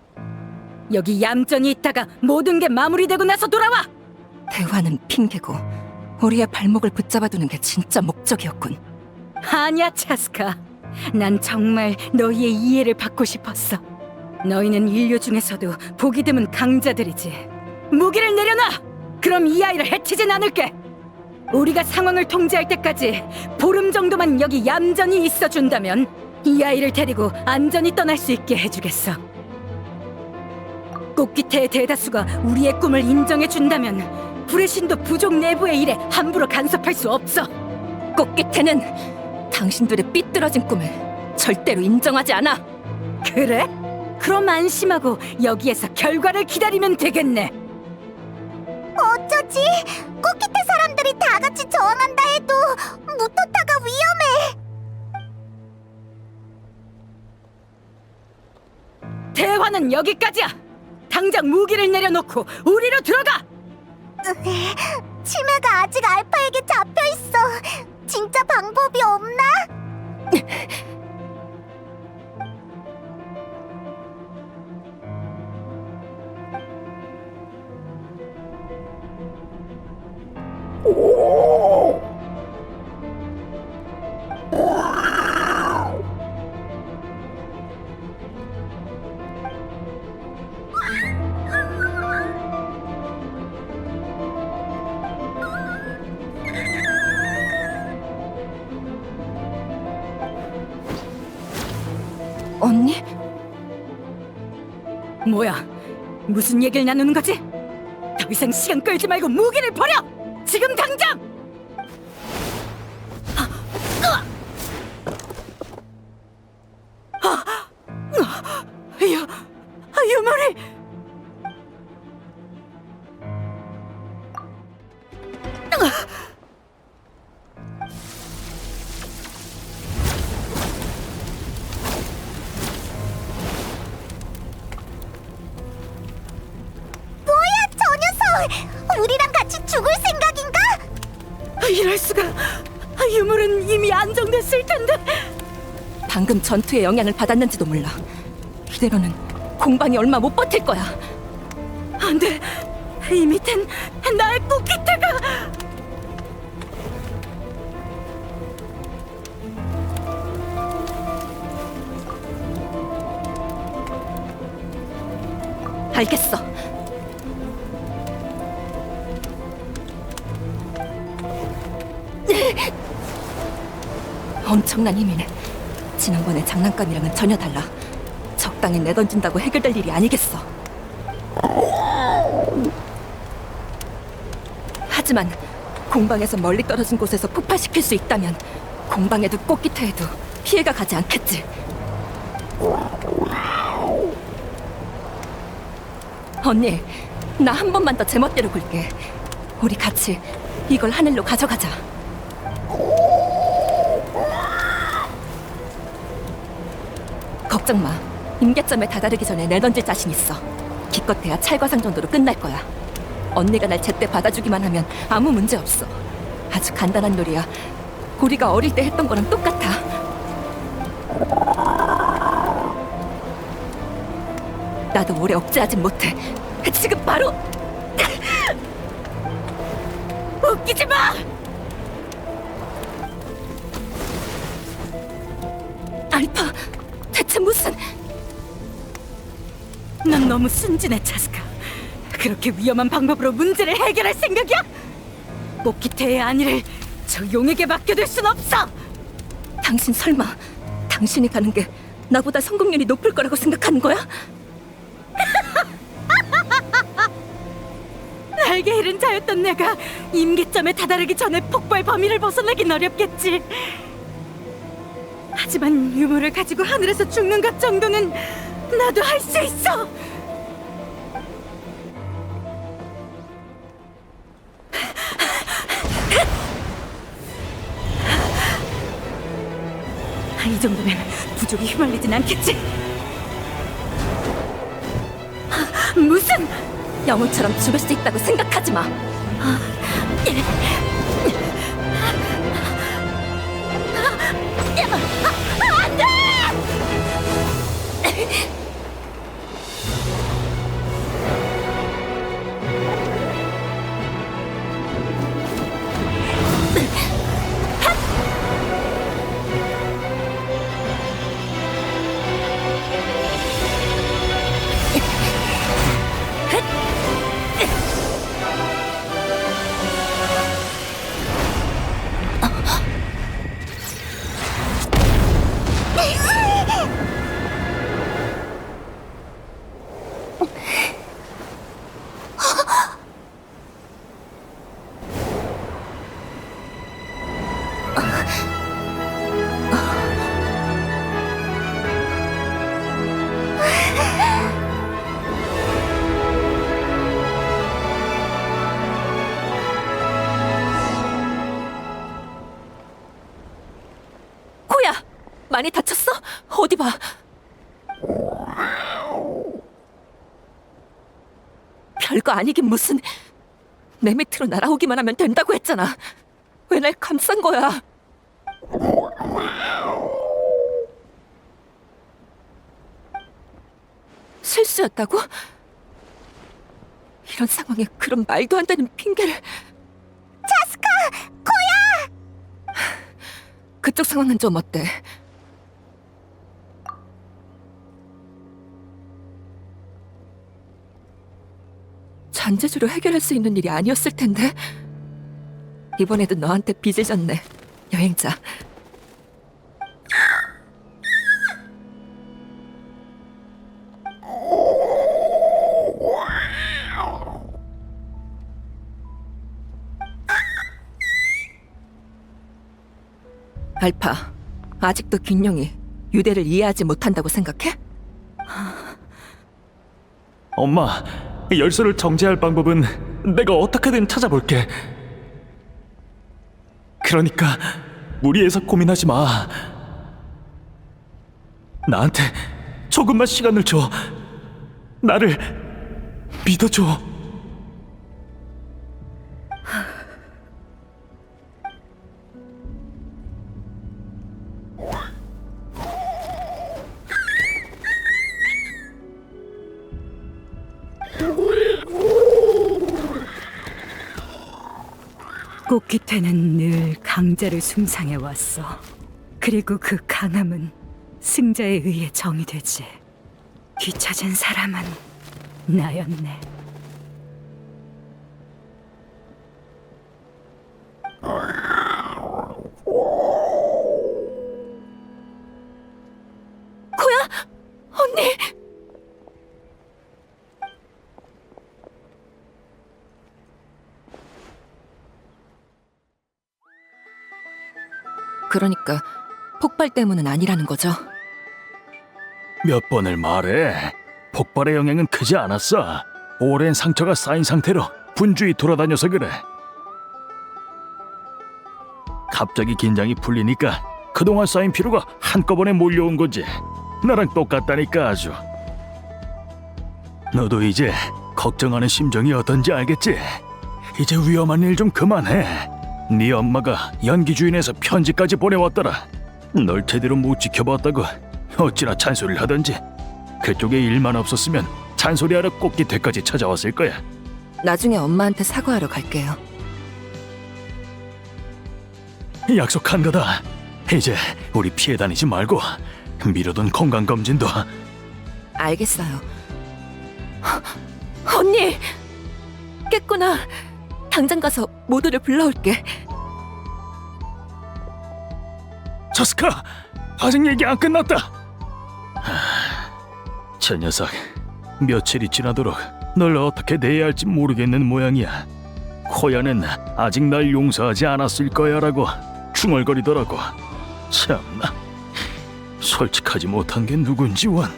여기 얌전히 있다가 모든 게 마무리되고 나서 돌아와! 대화는 핑계고 우리의 발목을 붙잡아두는 게 진짜 목적이었군. 아니야, 차스카. 난 정말 너희의 이해를 받고 싶었어. 너희는 인류 중에서도 보기 드문 강자들이지. 무기를 내려놔! 그럼 이 아이를 해치진 않을게. 우리가 상황을 통제할 때까지 보름 정도만 여기 얌전히 있어준다면 이 아이를 데리고 안전히 떠날 수 있게 해주겠어. 꽃기태의 대다수가 우리의 꿈을 인정해준다면 불의 신도 부족 내부의 일에 함부로 간섭할 수 없어. 꽃기태는 당신들의 삐뚤어진 꿈을 절대로 인정하지 않아. 그래? 그럼 안심하고 여기에서 결과를 기다리면 되겠네. 어쩌지? 꽃기태 사람들이 다 같이 저항한다 해도 무토타가 위험해. 대화는 여기까지야. 당장 무기를 내려놓고 우리로 들어가. 치매가 아직 알파에게 잡혀 있어. 진짜 방법이 없나? 언니? 뭐야? 무슨 얘기를 나누는 거지? 더 이상 시간 끌지 말고 무기를 버려! 지금 당장! 유머리! 우리랑 같이 죽을 생각인가? 이럴 수가! 유물은 이미 안정됐을 텐데! 방금 전투의 영향을 받았는지도 몰라. 이대로는 공방이 얼마 못 버틸 거야. 안 돼! 이 밑엔 나의 꽃기태가! 알겠어. 엄청난 힘이네. 지난번에 장난감이랑은 전혀 달라. 적당히 내던진다고 해결될 일이 아니겠어. 하지만 공방에서 멀리 떨어진 곳에서 폭발시킬 수 있다면 공방에도 꽃기태에도 피해가 가지 않겠지. 언니, 나 한 번만 더 제멋대로 굴게. 우리 같이 이걸 하늘로 가져가자. 걱정 마. 임계점에 다다르기 전에 내던질 자신 있어. 기껏해야 찰과상 정도로 끝날 거야. 언니가 날 제때 받아주기만 하면 아무 문제 없어. 아주 간단한 놀이야. 우리가 어릴 때 했던 거랑 똑같아. 나도 오래 억제하진 못해. 지금 바로! 웃기지 마! 알파, 대체 무슨... 넌 너무 순진해, 차스카. 그렇게 위험한 방법으로 문제를 해결할 생각이야? 꽃기태의 안위를 저 용에게 맡겨둘 순 없어! 당신 설마 당신이 가는 게 나보다 성공률이 높을 거라고 생각하는 거야? 날개 잃은 자였던 내가 임계점에 다다르기 전에 폭발 범위를 벗어나긴 어렵겠지. 하지만 유물을 가지고 하늘에서 죽는 것 정도는 나도 할 수 있어. 이 정도면 부족이 휘말리진 않겠지. 무슨... 영웅처럼 죽을 수 있다고 생각하지 마. 많이 다쳤어? 어디 봐. 별거 아니긴 무슨. 내 밑으로 날아오기만 하면 된다고 했잖아. 왜 날 감싼 거야? 실수였다고? 이런 상황에 그런 말도 안 되는 핑계를. 차스카! 코야! 그쪽 상황은 좀 어때? 잔재주로 해결할 수 있는 일이 아니었을 텐데. 이번에도 너한테 빚을 졌네, 여행자. 알파, 아직도 균룡이 유대를 이해하지 못한다고 생각해? 엄마, 열쇠를 정지할 방법은 내가 어떻게든 찾아볼게. 그러니까 무리해서 고민하지 마. 나한테 조금만 시간을 줘. 나를 믿어줘. 꽃기태는 늘 강자를 숭상해왔어. 그리고 그 강함은 승자에 의해 정의되지. 뒤처진 사람은 나였네. 코야! 언니! 그러니까 폭발 때문은 아니라는 거죠? 몇 번을 말해. 폭발의 영향은 크지 않았어. 오랜 상처가 쌓인 상태로 분주히 돌아다녀서 그래. 갑자기 긴장이 풀리니까 그동안 쌓인 피로가 한꺼번에 몰려온 거지. 나랑 똑같다니까 아주. 너도 이제 걱정하는 심정이 어떤지 알겠지? 이제 위험한 일 좀 그만해. 네 엄마가 연기 주인에서 편지까지 보내왔더라. 널 제대로 못 지켜봤다고 어찌나 잔소리를 하던지. 그쪽에 일만 없었으면 잔소리하러 꽃깃회까지 찾아왔을 거야. 나중에 엄마한테 사과하러 갈게요. 약속한 거다. 이제 우리 피해 다니지 말고 미뤄둔 건강검진도. 알겠어요. 언니! 깼구나. 당장 가서 모두를 불러올게. 차스카! 아직 얘기 안 끝났다. 저 녀석 며칠이 지나도록 널 어떻게 대해야 할지 모르겠는 모양이야. 코야는 아직 날 용서하지 않았을 거야라고 중얼거리더라고. 참나, 솔직하지 못한 게 누군지 원.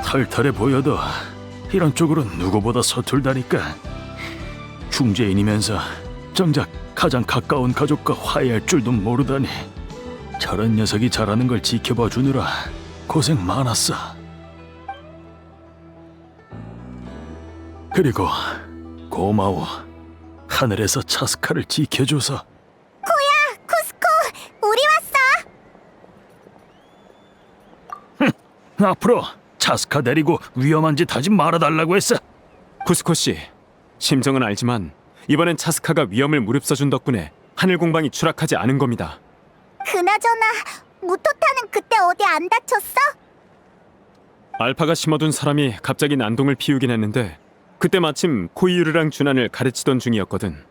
털털해 보여도 이런 쪽으로 누구보다 서툴다니까. 중재인이면서 정작 가장 가까운 가족과 화해할 줄도 모르다니. 저런 녀석이 잘하는 걸 지켜봐 주느라 고생 많았어. 그리고 고마워. 하늘에서 차스카를 지켜줘서. 코야, 쿠스코, 우리 왔어. 앞으로 차스카 데리고 위험한 짓 하지 말아달라고 했어. 쿠스코 씨, 심정은 알지만 이번엔 차스카가 위험을 무릅써준 덕분에 하늘 공방이 추락하지 않은 겁니다. 그나저나 무토타는 그때 어디 안 다쳤어? 알파가 심어둔 사람이 갑자기 난동을 피우긴 했는데 그때 마침 코이유르랑 준한을 가르치던 중이었거든.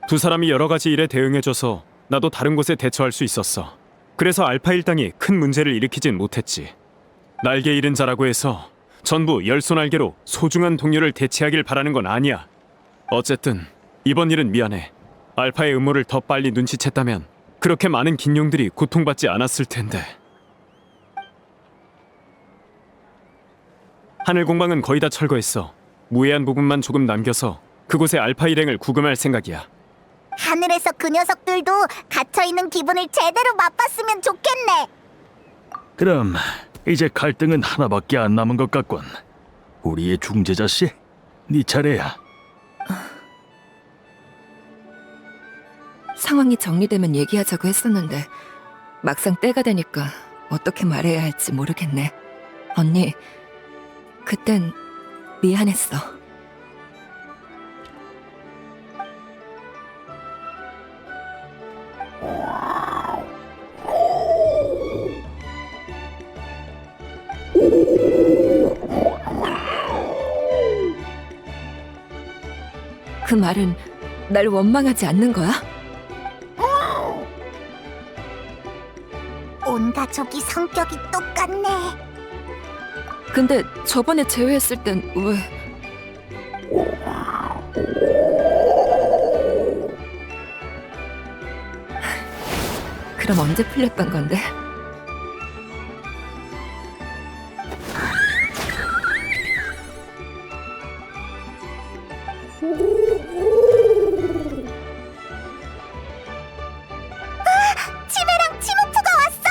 두 사람이 여러 가지 일에 대응해줘서 나도 다른 곳에 대처할 수 있었어. 그래서 알파 일당이 큰 문제를 일으키진 못했지. 날개 잃은 자라고 해서 전부 열소날개로 소중한 동료를 대체하길 바라는 건 아니야. 어쨌든 이번 일은 미안해. 알파의 음모를 더 빨리 눈치챘다면 그렇게 많은 긴용들이 고통받지 않았을 텐데. 하늘 공방은 거의 다 철거했어. 무해한 부분만 조금 남겨서 그곳에 알파 일행을 구금할 생각이야. 하늘에서 그 녀석들도 갇혀있는 기분을 제대로 맛봤으면 좋겠네. 그럼 이제 갈등은 하나밖에 안 남은 것 같군. 우리의 중재자 씨, 네 차례야. 상황이 정리되면 얘기하자고 했었는데 막상 때가 되니까 어떻게 말해야 할지 모르겠네. 언니, 그땐 미안했어. 그 말은 날 원망하지 않는 거야? 온 가족이 성격이 똑같네. 근데 저번에 제외했을 땐 왜... 그럼 언제 풀렸던 건데? 치매랑 치모프가 왔어.